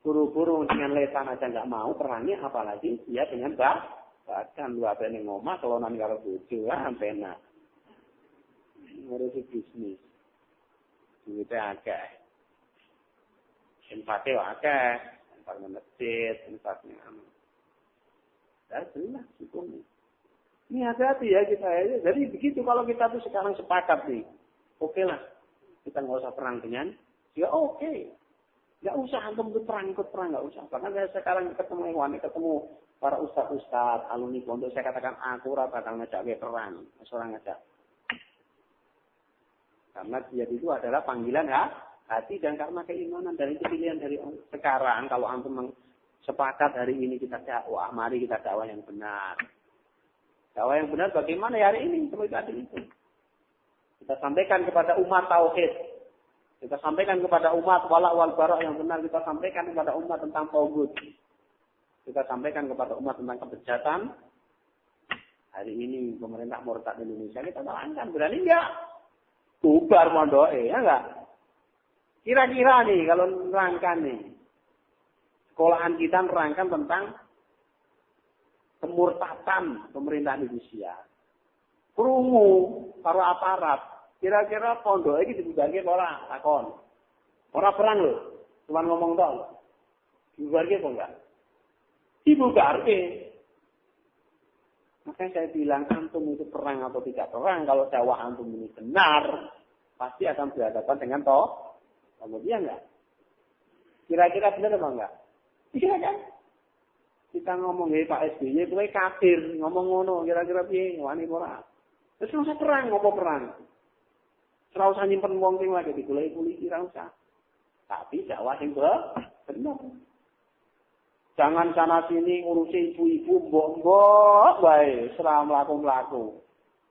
Buru-buru dengan lesan aja nggak mau perangnya, apalagi dia dengan bahkan lu apa yang ngomong kelonan karo bojo sampai nak ngurusi bisnis. Duitnya akeh. Empatnya akeh. Infaknya masjid, infaknya dan jelas hukumnya. Ini hati-hati ya kita ya. Jadi begitu kalau kita tuh sekarang sepakat nih. Oke lah. Kita nggak usah perang dengan ya oke. Nggak usah antum ikut perang nggak usah. Bahkan saya sekarang ketemu para ustaz-ustaz, alumni pondok, saya katakan aku bakal ngajak perang. Seorang ngajak. Karena jihad itu adalah panggilan hati dan karena keimanan, dari itu pilihan dari sekarang. Kalau antum sepakat hari ini kita dakwah, mari kita dakwah yang benar. Dakwah yang benar bagaimana ya hari ini seperti tadi itu. Kita sampaikan kepada umat tauhid. Kita sampaikan kepada umat wala wal bara yang benar. Kita sampaikan kepada umat tentang tauhid. Kita sampaikan kepada umat tentang kebejatan. Hari ini pemerintah murtad Indonesia kita terangkan, berani enggak? Bubar mondoke, ya enggak? Kira-kira nih kalau nerangkan nih, sekolahan kita nerangkan tentang kemurtatan pemerintah Indonesia. Krungu para aparat, kira-kira pondok ini dibagi ora takon. Ora perang lho, cuma ngomong tok. Dibagi apa enggak? Dibagi. Makanya saya bilang antum itu perang atau tidak perang, kalau dakwah antum ini benar, pasti akan berhadapan dengan kemudian enggak? Kira-kira benar apa enggak? Iya kan? Kita ngomong Pak SBY, kowe kafir, ngomong ngono, kira-kira piye? Wani ora. Terus usah perang, ngopo perang? Ora usah nyimpen wong sing lagi digoleki polisi, ora usah. Tapi dakwah sing benar. Jangan sana sini ngurusi ibu-ibu, mbok-mbok wae, serah mlaku-mlaku.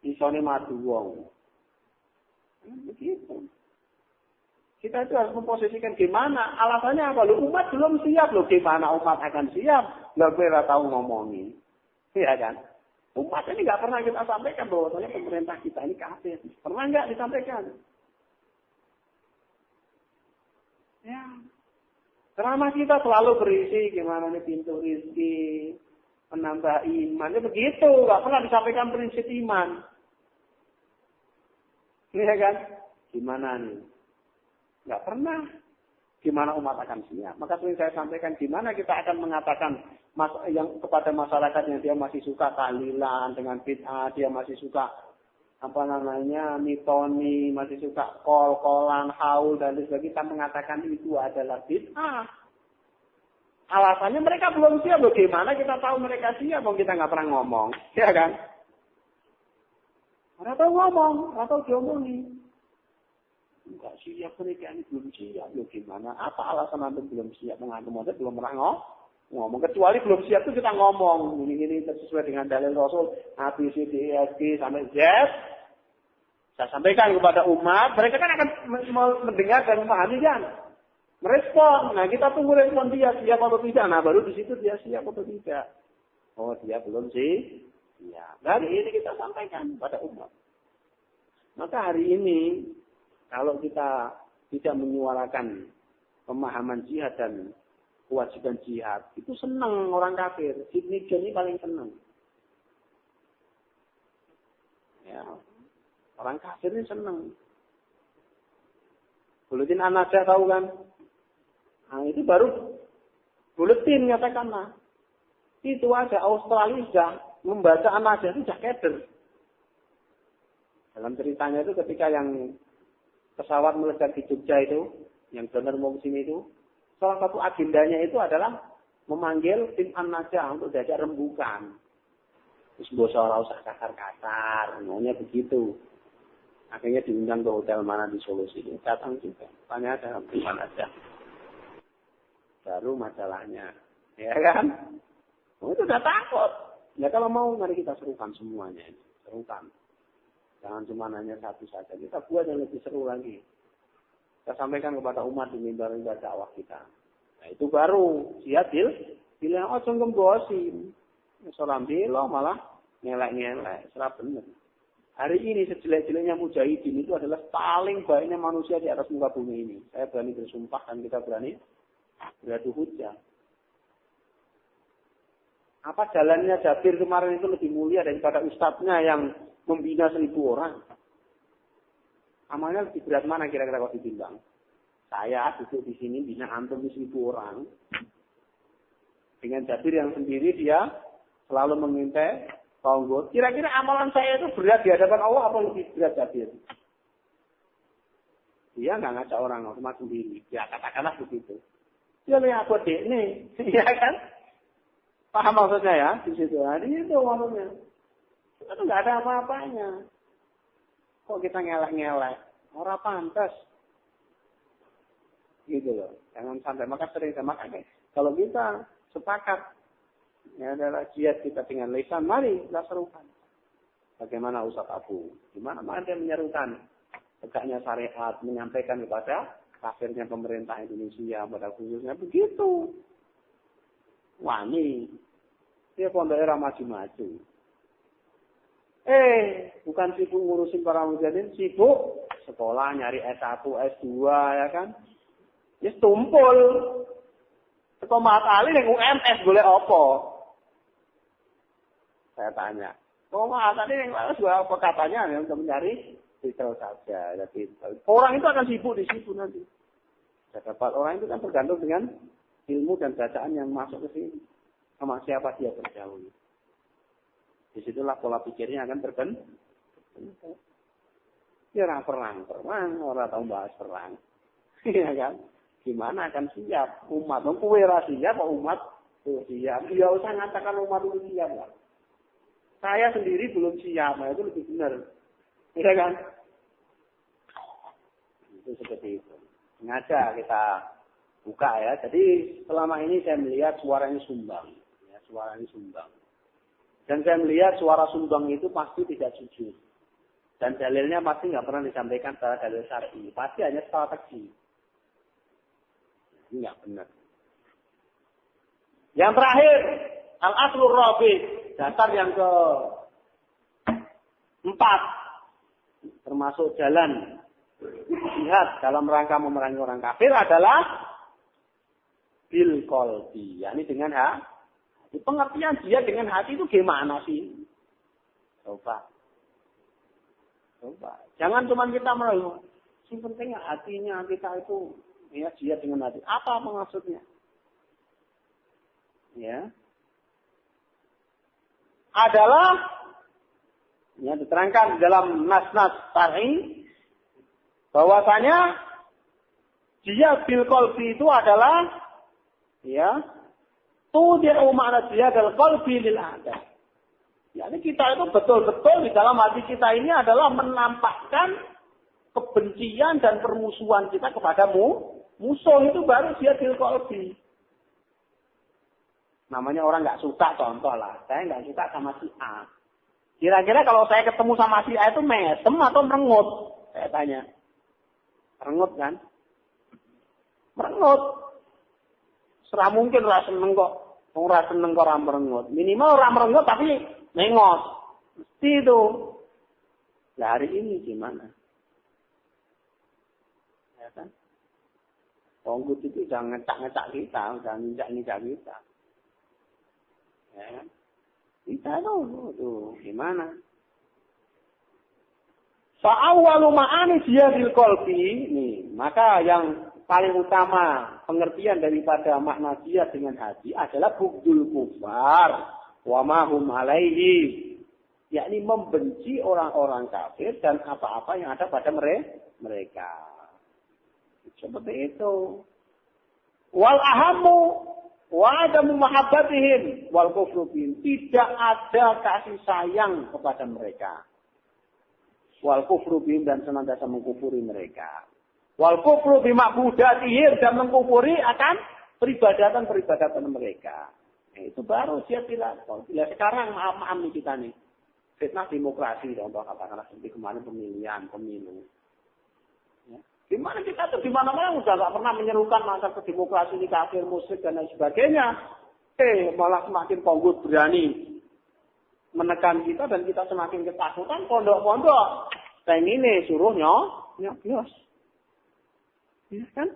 Isone madu wong. Begitu. Kita itu harus memposisikan gimana, alasannya apa? Loh, umat belum siap loh, gimana umat akan siap? Nggak pernah tahu ngomongin. Iya kan? Umat ini nggak pernah kita sampaikan bahwasanya pemerintah kita ini kafir. Pernah nggak disampaikan? Ya. Ceramah kita selalu berisi gimana nih pintu rezeki, menambah iman. Ya begitu, nggak pernah disampaikan prinsip iman. Iya kan? Gimana nih? Nggak pernah. Gimana umat akan siap? Maka sering saya sampaikan, gimana kita akan mengatakan yang kepada masyarakat yang dia masih suka tahlilan dengan bid'ah, dia masih suka mitoni, masih suka kol-kolan, haul dan sebagainya, kita mengatakan itu adalah bid'ah. Alasannya mereka belum siap. Bagaimana kita tahu mereka siap? Kalau kita nggak pernah ngomong, ya kan? Ora tau ngomong, ora tau diomongi. Enggak siap pernikahan ini belum siap. Ya gimana? Apa alasan antum belum siap? Mengantum aja belum pernah ngomong. Kecuali belum siap itu kita ngomong. Ini sesuai dengan dalil Rasul. A, B, C, D, E, F, G sampai Z. Saya sampaikan kepada umat. Mereka kan akan mendengar dan memahami kan. Merespon. Nah kita tunggu respon dia siap atau tidak. Nah baru di situ dia siap atau tidak. Oh dia belum sih. Ya. Dari ini kita sampaikan kepada umat. Maka hari ini kalau kita tidak menyuarakan pemahaman jihad dan kewajiban jihad, itu senang orang kafir. Sidney John ini paling senang. Ya, orang kafir ini senang. Buletin An-Najah tahu kan? Nah itu baru buletin katakanlah. Itu aja Australia sudah membaca An-Najah itu sudah keder. Dalam ceritanya itu ketika yang pesawat meledak di Jogja itu, yang benar mau ke sini itu, salah satu agendanya itu adalah memanggil tim An-Najah untuk diajak rembukan. Terus bosa ora usah kasar-kasar, maunya begitu. Akhirnya diundang ke hotel mana di Solo sini, datang juga. Tanya ada tim An-Najah. Baru masalahnya, ya kan? Oh, itu udah takut. Ya kalau mau mari kita serukan semuanya, serukan. Jangan cuma hanya satu saja. Kita buat yang lebih seru lagi. Kita sampaikan kepada umat di mimbar-mimbar dakwah kita. Nah itu baru siap bilang oh jangan gembosin. Seorang belo malah ngelek-ngelek. Serap benar. Hari ini sejelek-jeleknya mujahidin itu adalah paling baiknya manusia di atas muka bumi ini. Saya berani bersumpah dan kita berani beradu hujah. Apa jalannya Jabir kemarin itu lebih mulia daripada ustadznya yang membina 1.000 orang. Amalnya lebih berat mana kira-kira kalau ditimbang? Saya duduk di sini bina antum 1.000 orang. Dengan Jabir yang sendiri dia selalu mengintai tonggo. Kira-kira amalan saya itu berat di hadapan Allah apa lebih berat Jabir? Dia nggak ngajak orang cuma sendiri. Ya katakanlah begitu. Dia lihat apa dek nih, ya kan? Paham maksudnya ya di situ. Nah, itu maksudnya. Itu nggak ada apa-apanya. Kok kita ngelak-ngelak? Orang pantas. Gitu loh. Jangan sampai. Maka sering sama makanya. Kalau kita sepakat. Ya adalah jihad kita dengan lisan. Mari kita serukan. Bagaimana Ustaz Abu? Gimana dia menyerukan. Tegaknya syariat. Menyampaikan kepada kafirnya pemerintah Indonesia. Pada khususnya begitu. Wani. Dia pondok era maju-maju. Bukan sibuk ngurusin para mujahidin, sibuk sekolah nyari S1, S2 ya kan. Ya tumpul. Teko matali ning UMS golek apa? Saya tanya. Kok matali ning UMS golek apa katanya untuk mencari titel saja. Jadi orang itu akan sibuk di situ nanti. Dapat orang itu kan tergantung dengan ilmu dan bacaan yang masuk ke sini. Sama siapa dia bergaul. Disitulah pola pikirnya akan terbentuk. Ya orang orang tahu bahas perang. Iya kan? Gimana akan siap umat? Kowe ra siap kok umat siap. Ya usah ngatakan umat itu siap lah. Saya sendiri belum siap, nah, itu lebih benar. Iya kan? Itu seperti itu. Sengaja kita buka ya. Jadi selama ini saya melihat suaranya sumbang. Ya, suaranya sumbang. Dan saya melihat suara sumbang itu pasti tidak jujur. Dan dalilnya pasti nggak pernah disampaikan secara dalil syar'i. Pasti hanya strategi. Ini nggak benar. Yang terakhir, al-aslur rabi, dasar yang ke-4, termasuk jalan jihad dalam rangka memerangi orang kafir adalah bil qalbi, yakni dengan pengertian jihad dengan hati itu gimana sih? Coba. Jangan cuma kita melalui. Yang penting hatinya kita itu ya jihad dengan hati. Apa maksudnya? Ya. Adalah ya diterangkan dalam nas-nas syar'i bahwasanya jihad bil qalbi itu adalah ya tudi'u makna jihad al qalbi lil a'da. Yani kita itu betul-betul di dalam hati kita ini adalah menampakkan kebencian dan permusuhan kita kepada musuh, itu baru jihadil qalbi. Namanya orang nggak suka, contoh lah, saya nggak suka sama si A. Kira-kira kalau saya ketemu sama si A itu mesem atau merengut? Saya tanya. Merengut kan? Merengut. Serah mungkin ora seneng kok. Ora seneng kok ora merengut. Minimal ora merengut tapi nengos. Mesti itu. Nah, hari ini gimana? Ya kan? Penggut itu jangan ngecak-ngecak kita, jangan nginjak-nginjak kita. Ya kan? Kita tuh gimana? Fa'awwalu ma'ani jihadil qalbi, nih, maka yang paling utama pengertian daripada makna jihad dengan hati adalah bughdul kufar wa ma hum alaihi, yakni membenci orang-orang kafir dan apa-apa yang ada pada mereka. Seperti itu. Wal ahammu wa adamu mahabbatihim wal kufru bihim, tidak ada kasih sayang kepada mereka. Wal kufru bihim, dan senantiasa mengkufuri mereka. Wal kufru bima'budatihim, dan mengkufuri akan peribadatan-peribadatan mereka. Itu baru siap bila sekarang maaf nih kita nih. Fitnah demokrasi, contoh katakanlah seperti kemarin pemilu. Ya. Gimana kita tuh di mana-mana udah nggak pernah menyerukan masa ke demokrasi ini kafir, musyrik dan lain sebagainya. Malah semakin penggut berani menekan kita dan kita semakin ketakutan. Pondok-pondok pengen ini suruh nyoblos. Ya kan?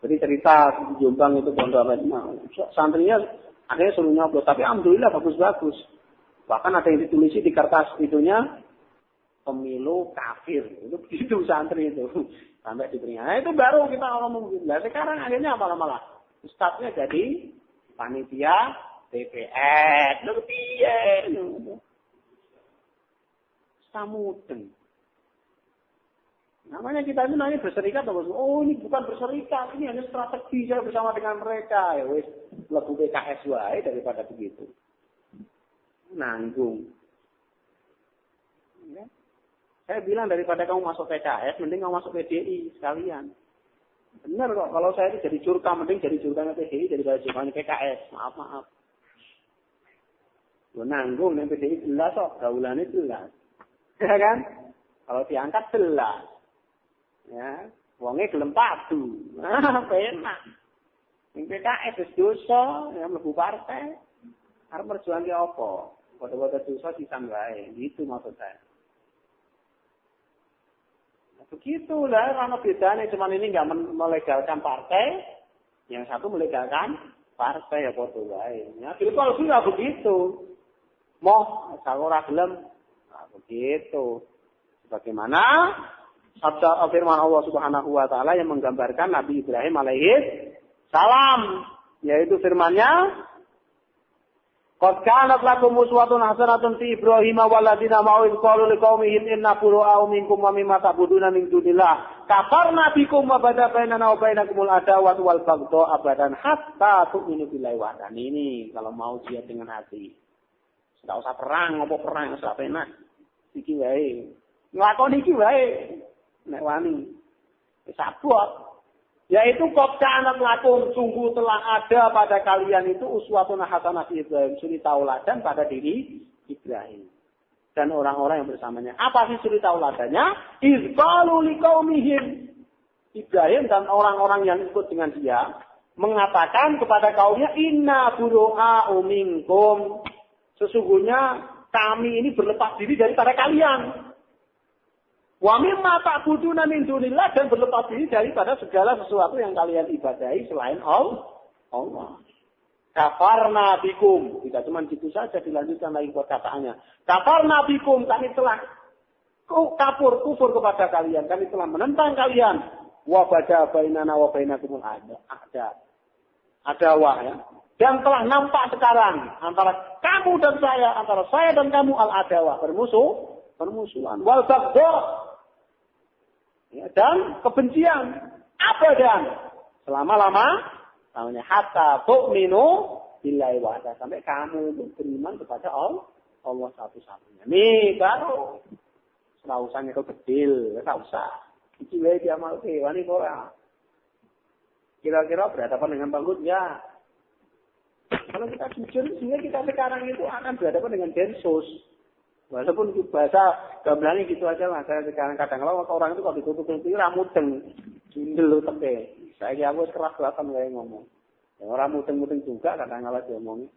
Jadi cerita di Jombang itu pondok santrinya akhirnya suruh nyoblos, tapi alhamdulillah bagus-bagus. Bahkan ada yang ditulis di kertas itunya pemilu kafir. Itu begitu santri itu. Sampai diberikan. Nah, itu baru kita ngomong. Nah, sekarang akhirnya malah ustadznya jadi panitia DPR. Lho piye? Samudeng. Namanya kita itu namanya berserikat. Oh, ini bukan berserikat, ini hanya strategi saya bersama dengan mereka. Ya wis, lebih PKS wae daripada begitu. Nanggung. Ya. Saya bilang daripada kamu masuk PKS, mending kamu masuk PDI sekalian. Benar kok, kalau saya itu jadi jurkam, mending jadi jurkamnya PDI daripada jurkamnya PKS. Maaf. Lu nanggung yang PDI jelas kok, gaulannya jelas. Ya kan? Kalau diangkat jelas. Ya, wongnya gelem padu. Enak. Yang PKS wis dosa, yang mlebu partai. Arep perjuangan ki apa? Padha-padha dosa sisan wae. Gitu maksud saya. Nah, begitulah ana bedane, cuman ini enggak melegalkan partai, yang satu melegalkan partai ya padha wae. Ya, kalau enggak begitu. Moh kalau ora gelem, nah, begitu. Sebagaimana sabda firman Allah Subhanahu wa taala yang menggambarkan Nabi Ibrahim alaihi salam, yaitu firman-Nya, "Qad kanat lakum uswatun hasanatun fi Ibrahim wal ladzina ma'ahu id qalu liqaumihim inna bura'u minkum wa mimma ta'buduna min dunillah kafarna bikum wa bada bainana wa bainakumul adawatu wal baghdha abadan hatta tu'minu billahi wahdahu." Ini kalau mau jihad dengan hati. Enggak usah perang, apa perang usah penak. Iki wae. Nglakoni iki wae. Nek wani. Wis abot. Yaitu qad kanat lakum, sungguh telah ada pada kalian itu uswatun hasanah Ibrahim, suri tauladan pada diri Ibrahim dan orang-orang yang bersamanya. Apa sih suri tauladannya? Iz qalu liqaumihim, Ibrahim dan orang-orang yang ikut dengan dia mengatakan kepada kaumnya, inna bura'u minkum, sesungguhnya kami ini berlepas diri daripada kalian. Wa mimma ta'buduna min dunillah, dan berlepas diri daripada segala sesuatu yang kalian ibadahi selain Allah. Kafarna bikum. Tidak cuma gitu saja, dilanjutkan lagi perkataannya. Kafarna bikum, kami telah kufur kepada kalian. Kami telah menentang kalian. Wa bada bainana wa bainakumul adawah, ya. Dan telah nampak sekarang antara kamu dan saya, antara saya dan kamu al-adawah, permusuhan. Wal baghdha, ya, dan kebencian abadan selama-lama, namanya hatta tu'minu billahi wahda. Sampai kamu itu beriman kepada Allah satu-satunya. Nih baru. Nggak usah nyekel bedil. Nggak usah. Iki wae diamal ke. Wani ora. Kira-kira berhadapan dengan Bangkut? Ya. Kalau kita jujur, sehingga kita sekarang itu akan berhadapan dengan Densus. Walaupun bahasa gamelannya gitu aja lah. Saya sekarang kadang-kadang orang itu kalau ditutup-tutupi ramudeng. Jindel teke. Saya aku keras-kerasan kayak ngomong. Ya, orang mudeng-mudeng juga kadang-kadang diomongin.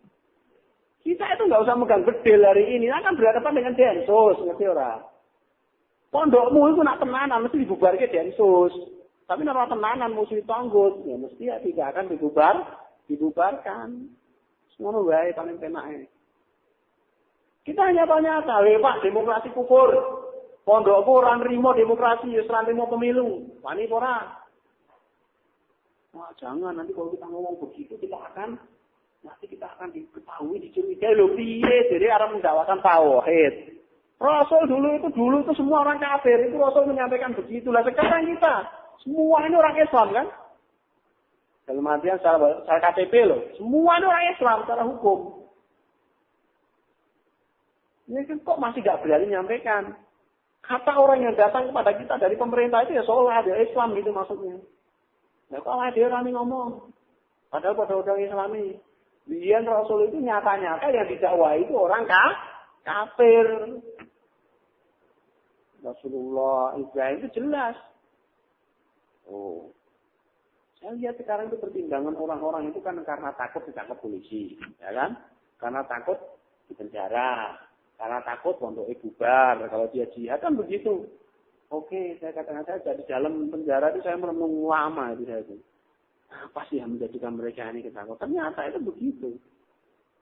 Kita itu nggak usah megang bedil hari ini. Akan berhadapan dengan Densus. Ngerti orang? Pondokmu itu nak tenanan. Mesti dibubarkan Densus. Tapi nak tenanan musuh tanggut. Ya mesti ya tidak akan dibubarkan. Semua wae paling penake. Kita hanya tanya, Pak, demokrasi kufur. Pondokku orang nerima demokrasi, orang nerima pemilu. Wani ora? Wah, jangan nanti kalau kita ngomong begitu nanti kita akan diketahui, dicurigai loh piye jadi orang mendakwakan tauhid. Rasul dulu itu semua orang kafir, itu Rasul menyampaikan begitulah. Sekarang kita semua ini orang Islam kan? Dalam artian secara KTP loh. Semua ini orang Islam secara hukum. Ini kan kok masih gak berani menyampaikan. Kata orang yang datang kepada kita dari pemerintah itu ya seolah ada Islam gitu maksudnya. Nah kok dia rame ngomong. Padahal pada orang Islami. Biar Rasul itu nyata-nyata yang didakwai itu orang kafir. Rasulullah Ibrahim itu jelas. Oh. Saya lihat sekarang itu pertimbangan orang-orang itu kan karena takut ditangkap polisi, ya kan? Karena takut dipenjara, karena takut untuk bubar. Kalau dia jihad kan begitu. Oke, saya katakan saja di dalam penjara itu saya merenung lama itu saya itu. Apa sih yang menjadikan mereka ini ketakutan? Ternyata itu begitu.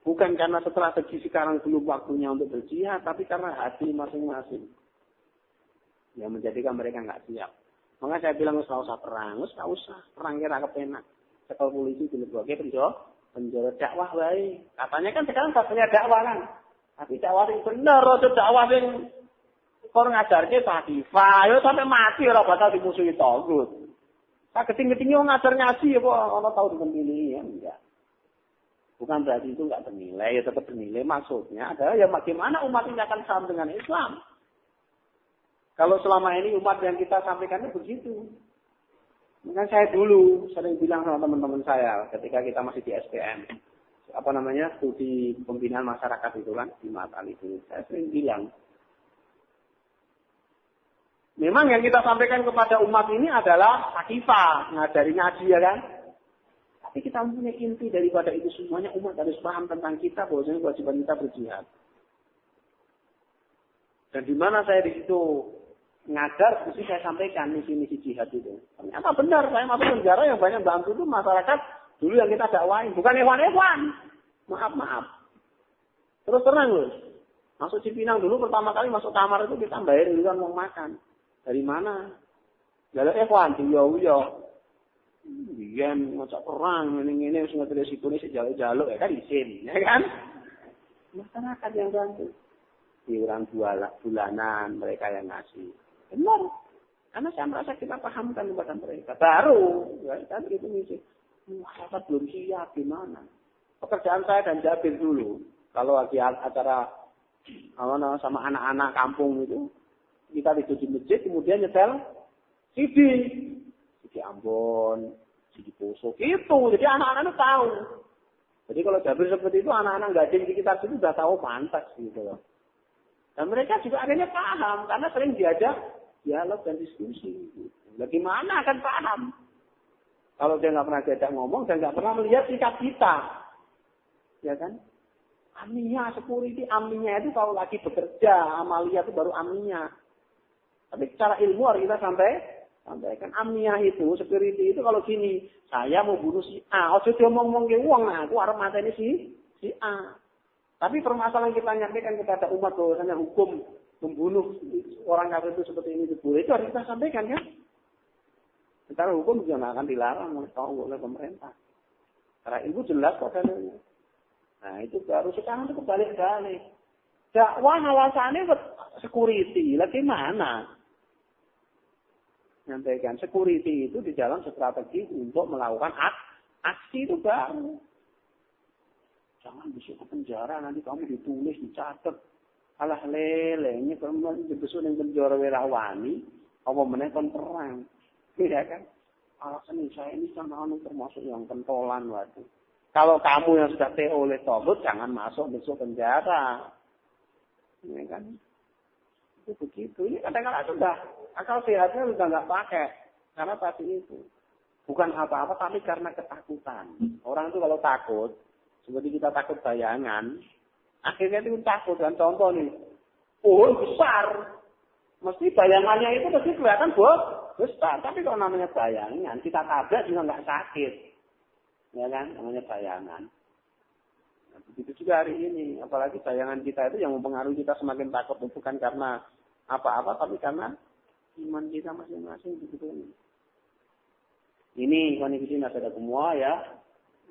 Bukan karena strategi sekarang belum waktunya untuk berjihad, tapi karena hati masing-masing yang menjadikan mereka nggak siap. Makanya saya bilang nggak usah perang, nggak usah perang kira kepenak. Sekolah polisi dileboknya penjara dakwah baik. Katanya kan sekarang katanya dakwah kan, tapi dakwah yang benar, atau dakwah yang orang ngajarnya Fatifah, ya sampai mati orang bakal dimusuhi togut. Tak keting-ketingnya ngajar ngaji ya, orang tahu dengan pilih ya enggak. Bukan berarti itu nggak bernilai, ya tetap bernilai. Maksudnya adalah ya bagaimana umat ini akan sama dengan Islam. Kalau selama ini umat yang kita sampaikan itu begitu. Mungkin saya dulu sering bilang sama teman-teman saya ketika kita masih di SPM. Studi pembinaan masyarakat itu kan, di Matal itu. Saya sering bilang. Memang yang kita sampaikan kepada umat ini adalah Fatifah, ngajari ngaji ya kan. Tapi kita mempunyai inti daripada itu semuanya umat harus paham tentang kita, bahwasanya kewajiban kita berjihad. Dan di mana saya di situ ngajar, mesti saya sampaikan misi-misi jihad itu. Ternyata benar, saya masuk penjara yang banyak bantu itu masyarakat dulu yang kita dakwain. Bukan hewan-hewan. Maaf. Terus terang loh. Masuk Cipinang dulu pertama kali masuk kamar itu kita bayar duluan mau makan. Dari mana? Dari hewan, diyo-yo. Biyen ngajak perang, ini harus ngerti resiko ini sejaluk-jaluk ya kan izin, ya kan? Masyarakat yang bantu. Iuran bulanan mereka yang ngasih. Benar. Karena saya merasa kita pahamkan kepada mereka. Baru. Ya, kan itu misi. Masyarakat belum siap gimana. Pekerjaan saya dan Jabir dulu. Kalau lagi acara sama anak-anak kampung itu. Kita tidur di masjid. Kemudian nyetel CD. CD Ambon. CD Poso. Itu. Jadi anak-anak itu tahu. Jadi kalau Jabir seperti itu. Anak-anak gading di sekitar situ sudah tahu pantas gitu loh. Dan mereka juga akhirnya paham. Karena sering diajak dialog dan diskusi. Bagaimana akan paham? Kalau dia nggak pernah diajak ngomong dan nggak pernah melihat sikap kita. Ya kan? Amninya, security amninya itu kalau lagi bekerja. Amalia itu baru amninya. Tapi secara ilmu harus kita sampaikan. Amninya itu, security itu kalau gini. Saya mau bunuh si A. Ojo dia ngomong ke uang. Nah, aku harus mata ini si A. Tapi permasalahan kita nyampaikan kepada umat bahwasanya hukum membunuh orang kafir itu seperti ini boleh, itu harus kita sampaikan kan? Secara hukum juga nggak akan dilarang oleh pemerintah. Karena itu jelas kok dalilnya. Nah itu baru sekarang itu kebalik-balik. Dakwah alasannya security, lagi mana? Nyampaikan security itu di dalam strategi untuk melakukan aksi itu baru. Jangan besok ke penjara, nanti kamu ditulis, dicatat. Alah lele, ini kamu besok yang penjara wirawani, apa meneh kon perang. Iya kan? Alasan saya ini sama termasuk yang pentolan waktu. Kalau kamu yang sudah TO oleh Togut, jangan masuk besok penjara. Ini kan? Itu begitu. Ini kadang-kadang sudah akal sehatnya sudah nggak pakai. Karena tadi itu. Bukan apa-apa, tapi karena ketakutan. Orang itu kalau takut, seperti kita takut bayangan, akhirnya itu takut. Dan contoh nih, pohon besar. Mesti bayangannya itu mesti kelihatan besar. Tapi kalau namanya bayangan, kita tabrak juga nggak sakit. Ya kan? Namanya bayangan. Nah, begitu juga hari ini. Apalagi bayangan kita itu yang mempengaruhi kita semakin takut itu bukan karena apa-apa, tapi karena iman kita masing-masing begitu. Ini konfirmasi ada semua ya.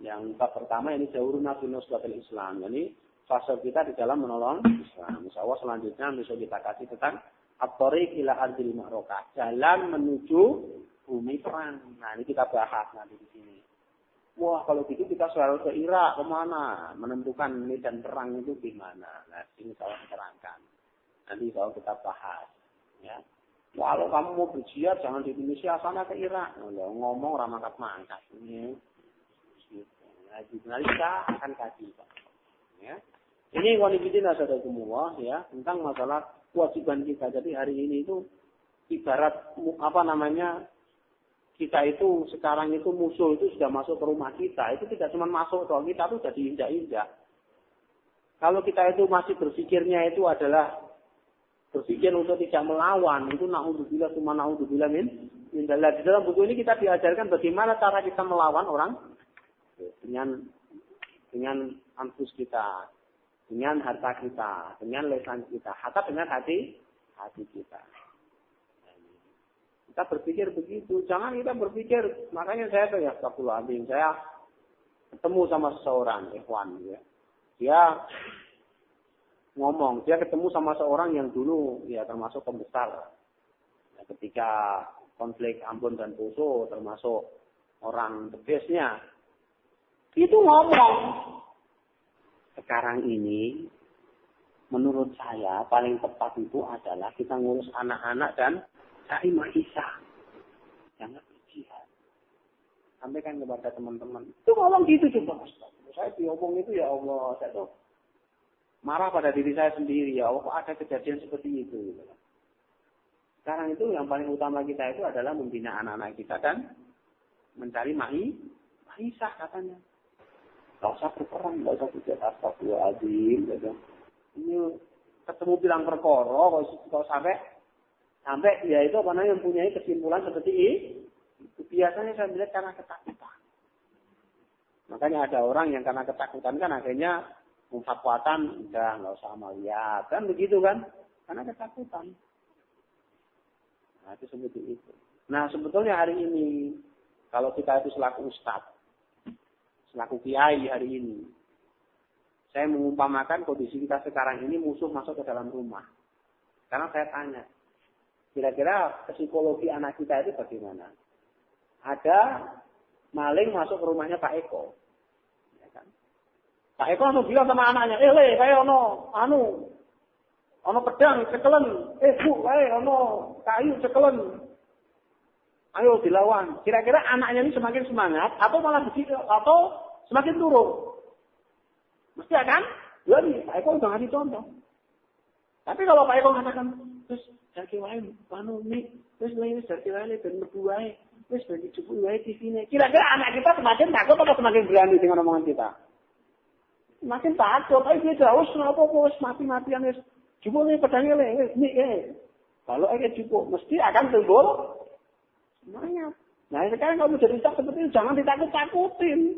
Yang bab pertama ini jawuruna fi nusratil Islam. Jadi fase kita di dalam menolong Islam. Insyaallah selanjutnya besok kita kasih tentang at-thariq ila ardil ma'rokah. Jalan menuju bumi perang. Nah, ini kita bahas nanti di sini. Wah, kalau gitu kita selalu ke Irak, kemana? Menentukan medan perang itu gimana? Nah, ini saya terangkan. Nanti kalau kita bahas. Ya. Kalau kamu mau berjihad, jangan di Indonesia, sana ke Irak. Ngomong ramangkat mangkat. Ini. Nah, kita akan kaji. Ya. Ini wanita saudara semua, ya, tentang masalah kewajiban kita. Jadi hari ini itu ibarat kita itu sekarang itu musuh itu sudah masuk ke rumah kita. Itu tidak cuma masuk ke kita itu sudah diinjak-injak. Kalau kita itu masih berpikirnya itu adalah berpikir untuk tidak melawan, itu naudzubillah cuma naudzubillah min dalal. Di dalam buku ini kita diajarkan bagaimana cara kita melawan orang dengan anfus kita, dengan harta kita, dengan lisan kita, hatta dengan hati kita. Kita berpikir begitu, jangan kita berpikir. Makanya saya tuh ya, astagfirullahaladzim, saya ketemu sama seseorang, ikhwan, ya. Dia ngomong, dia ketemu sama seorang yang dulu ya termasuk pembesar. Ya, ketika konflik Ambon dan Poso termasuk orang the best-nya. Itu ngomong. Sekarang ini menurut saya paling tepat itu adalah kita ngurus anak-anak dan cari maisha. Jangan berjihad. Sampaikan kepada teman-teman. Itu ngomong gitu coba. Saya diomong itu ya Allah, saya tuh marah pada diri saya sendiri, ya Allah, kok ada kejadian seperti itu. Sekarang itu yang paling utama kita itu adalah membina anak-anak kita dan mencari maisha katanya. Gak usah berperang, gak usah berjihad, astagfirullahaladzim. Gitu. Ini ketemu bilang perkara, kalau sampai dia itu mempunyai kesimpulan seperti itu. Biasanya saya melihat karena ketakutan. Makanya ada orang yang karena ketakutan kan akhirnya fatwatan, udah nggak usah lihat, kan begitu kan? Karena ketakutan. Nah, itu seperti itu. Nah, sebetulnya hari ini, kalau kita itu selaku ustadz, selaku kiai hari ini, saya mengumpamakan kondisi kita sekarang ini musuh masuk ke dalam rumah. Karena saya tanya, kira-kira psikologi anak kita itu bagaimana? Ada maling masuk ke rumahnya Pak Eko. Pak Eko bilang sama anaknya, le, kayak ono pedang cekelen, bu, ono kayu cekelen. Ayo dilawan. Kira-kira anaknya ini semakin semangat atau malah begitu atau semakin turun? Mesti akan, ya nih, Pak Eko udah ngasih contoh. Tapi kalau Pak Eko mengatakan, terus jadi wae, terus lain jadi wae ben mlebu wae, terus bagi cukup wae TV-ne. Kira-kira anak kita semakin takut atau semakin berani dengan omongan kita? Makin takut, ayo dia jauh, kenapa kok mati-matian wis jupuk nih pedangnya nih, kalau aja jupuk mesti akan timbul semangat. Nah sekarang kamu jadi tak seperti itu, jangan ditakut-takutin.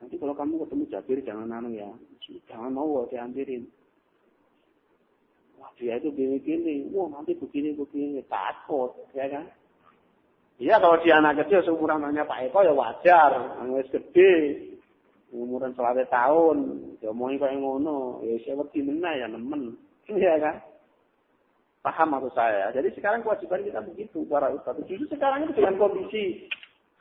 Nanti kalau kamu ketemu Jabir jangan jangan mau diambilin. Wah dia itu gini-gini, wah nanti begini takut, ya kan? Iya kalau dia anak kecil seumuran namanya Pak Eko ya wajar, wis gede. Umuran 100 tahun, diomongi kayak ngono, ya saya wedi meneh ya nemen. Iya kan? Paham maksud saya. Jadi sekarang kewajiban kita begitu para ustaz. Justru sekarang itu dengan kondisi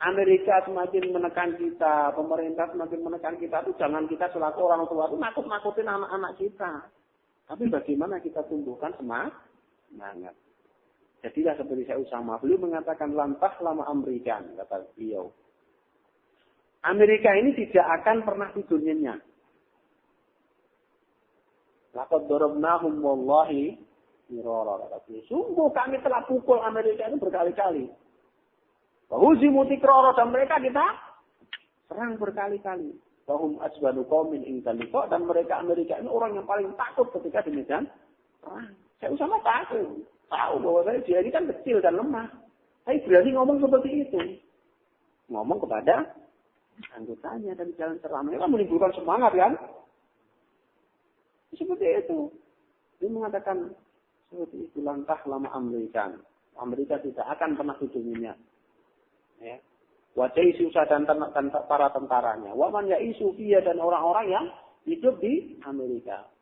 Amerika semakin menekan kita, pemerintah semakin menekan kita, itu jangan kita selaku orang tua itu nakut-nakutin anak-anak kita. Tapi bagaimana kita tumbuhkan semangat. Jadilah seperti saya Usama. Beliau mengatakan lantah lama Amerika, kata beliau. Amerika ini tidak akan pernah tidur nyenyak. Laqad darabnahum wallahi mirara, kata beliau. Sungguh kami telah pukul Amerika itu berkali-kali. Wahuzimu tikrara, dan mereka kita serang berkali-kali. Wahum asbanu qaumin inda liqa, dan mereka Amerika ini orang yang paling takut ketika di medan perang. Saya Usama takut. Tahu bahwa dia ini kan kecil dan lemah. Saya berani ngomong seperti itu. Ngomong kepada anggotanya dan jalan ceramah. Itu kan menimbulkan semangat kan? Seperti itu. Dia mengatakan seperti itu. Langkah lama Amerika. Amerika tidak akan pernah tidurnya. Ya. Wajah isu dan para tentaranya. Waman ya isu dia dan orang-orang yang hidup di Amerika.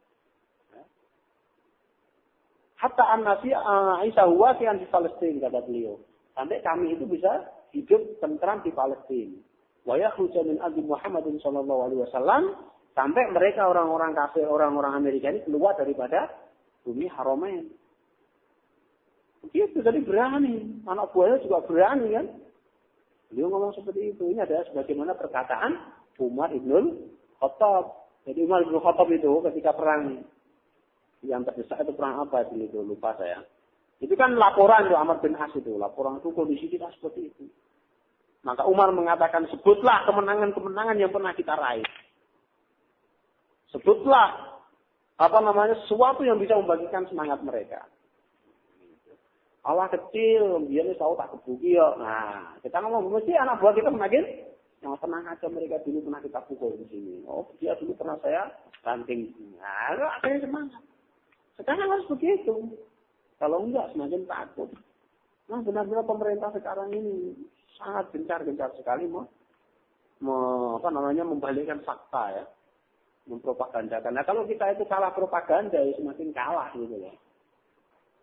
Hatta an-nasi Aisyah wasian di Palestina, kata beliau. Sampai kami itu bisa hidup tentram di Palestina. Wa yakhruja min ardi Muhammadin sallallahu alaihi wasallam, sampai mereka orang-orang kafir, orang-orang Amerika ini keluar daripada bumi Haramain. Begitu, jadi berani. Anak buahnya juga berani kan. Beliau ngomong seperti itu. Ini adalah sebagaimana perkataan Umar ibnul Khattab. Jadi Umar ibnul Khattab itu ketika perang yang terdesak itu perang apa itu lupa saya. Itu kan laporan itu Amr bin As itu, laporan itu kondisi kita seperti itu. Maka Umar mengatakan, sebutlah kemenangan-kemenangan yang pernah kita raih. Sebutlah sesuatu yang bisa membagikan semangat mereka. Allah kecil, dia ini tahu tak kebuki ya. Nah, kita ngomong mesti anak buah kita semakin yang tenang aja, mereka dulu pernah kita pukul di sini. Oh, dia dulu pernah saya ranting. Nah, akhirnya semangat. Sekarang harus begitu. Kalau enggak, semakin takut. Nah, benar-benar pemerintah sekarang ini sangat gencar-gencar sekali membalikkan fakta ya. Mempropagandakan. Nah, kalau kita itu kalah propaganda, ya semakin kalah gitu ya.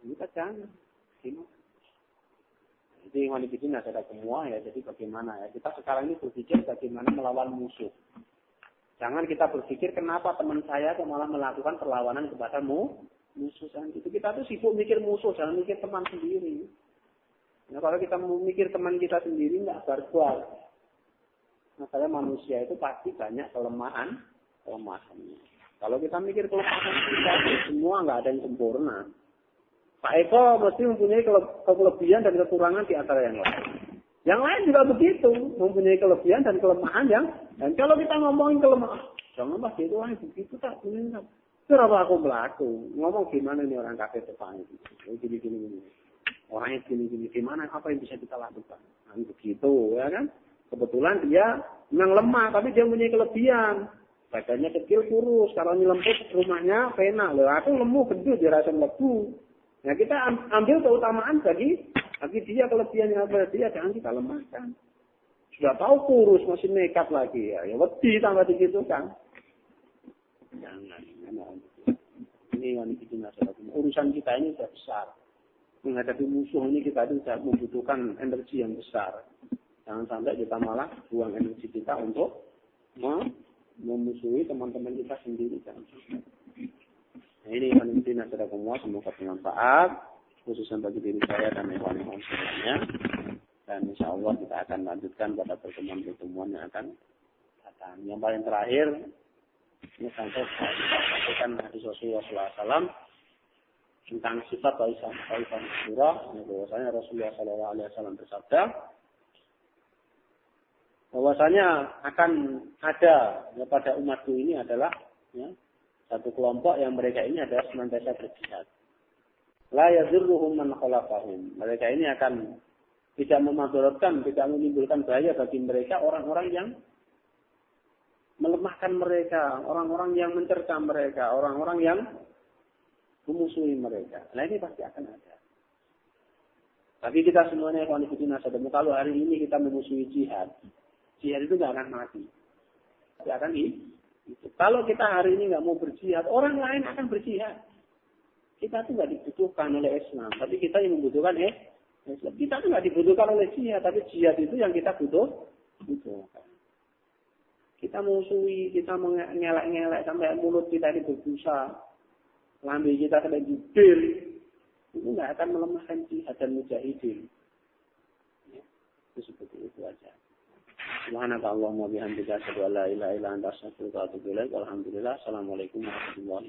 Kita jangan. Jadi manifestin ada semua ya. Jadi bagaimana ya. Kita sekarang ini berpikir bagaimana melawan musuh. Jangan kita berpikir kenapa teman saya malah melakukan perlawanan kepada musuh. Itu kita tuh sibuk mikir musuh, jangan mikir teman sendiri. Nah, kalau kita mikir teman kita sendiri nggak barbar. Makanya manusia itu pasti banyak kelemahannya. Kalau kita mikir kelemahan kita, semua nggak ada yang sempurna. Pak Eko mesti mempunyai kelebihan dan kekurangan di antara yang lain. Yang lain juga begitu, mempunyai kelebihan dan kelemahan dan kalau kita ngomongin kelemahan, janganlah gitu begitu tak punya. Kenapa aku melaku? Ngomong gimana nih orang kafir depan itu? Gini. Orangnya gini. Gimana? Apa yang bisa kita lakukan? Nah, begitu, ya kan? Kebetulan dia memang lemah, tapi dia mempunyai kelebihan. Badannya kecil, kurus. Kalau nyelemput rumahnya, pena. Loh, aku lemah, gendut, dia rasa lebu. Nah, kita ambil keutamaan bagi dia kelebihannya apa dia, jangan kita lemahkan. Sudah tahu kurus, masih nekat lagi. Ya wedi tambah begitu kan. Jangan. Ini urusan kita ini sudah besar. Menghadapi musuh ini kita itu sudah membutuhkan energi yang besar. Jangan sampai kita malah buang energi kita untuk memusuhi teman-teman kita sendiri. Nah, ini manifestin saudara semua, semoga bermanfaat khususnya bagi diri saya dan ikhwan-ikhwan semuanya. Dan insya Allah kita akan lanjutkan pada pertemuan-pertemuan yang akan datang. Yang paling terakhir, ini sampai saya sampaikan hadis Rasulullah SAW tentang sifat Taifah Surah. Bahwasanya Rasulullah SAW bersabda, bahwasanya akan ada pada umatku ini adalah satu kelompok yang mereka ini adalah senantiasa berjihad. La yadurruhum man khalafahum. Mereka ini akan tidak memadaratkan, tidak menimbulkan bahaya bagi mereka orang-orang yang melemahkan mereka, orang-orang yang mencercam mereka, orang-orang yang memusuhi mereka. Nah, ini pasti akan ada. Tapi kita semuanya ikhwan fillah sadaqah, kalau hari ini kita memusuhi jihad itu nggak akan mati. Tidak akan Kalau kita hari ini nggak mau berjihad, orang lain akan berjihad. Kita itu nggak dibutuhkan oleh Islam, tapi kita yang membutuhkan Kita tuh nggak dibutuhkan oleh jihad, tapi jihad itu yang kita butuhkan. Kita musuhi, kita mengelak-ngelak sampai mulut kita ini berbusa, lambe kita sampai jubir, itu nggak akan melemahkan jihad dan mujahidin. Ya, itu seperti itu aja. Subhanaka Allahumma bihamdika asyhadu an la ilaha illa anta astaghfiruka wa atubu ilaik. Alhamdulillah. Assalamualaikum warahmatullahi wabarakatuh.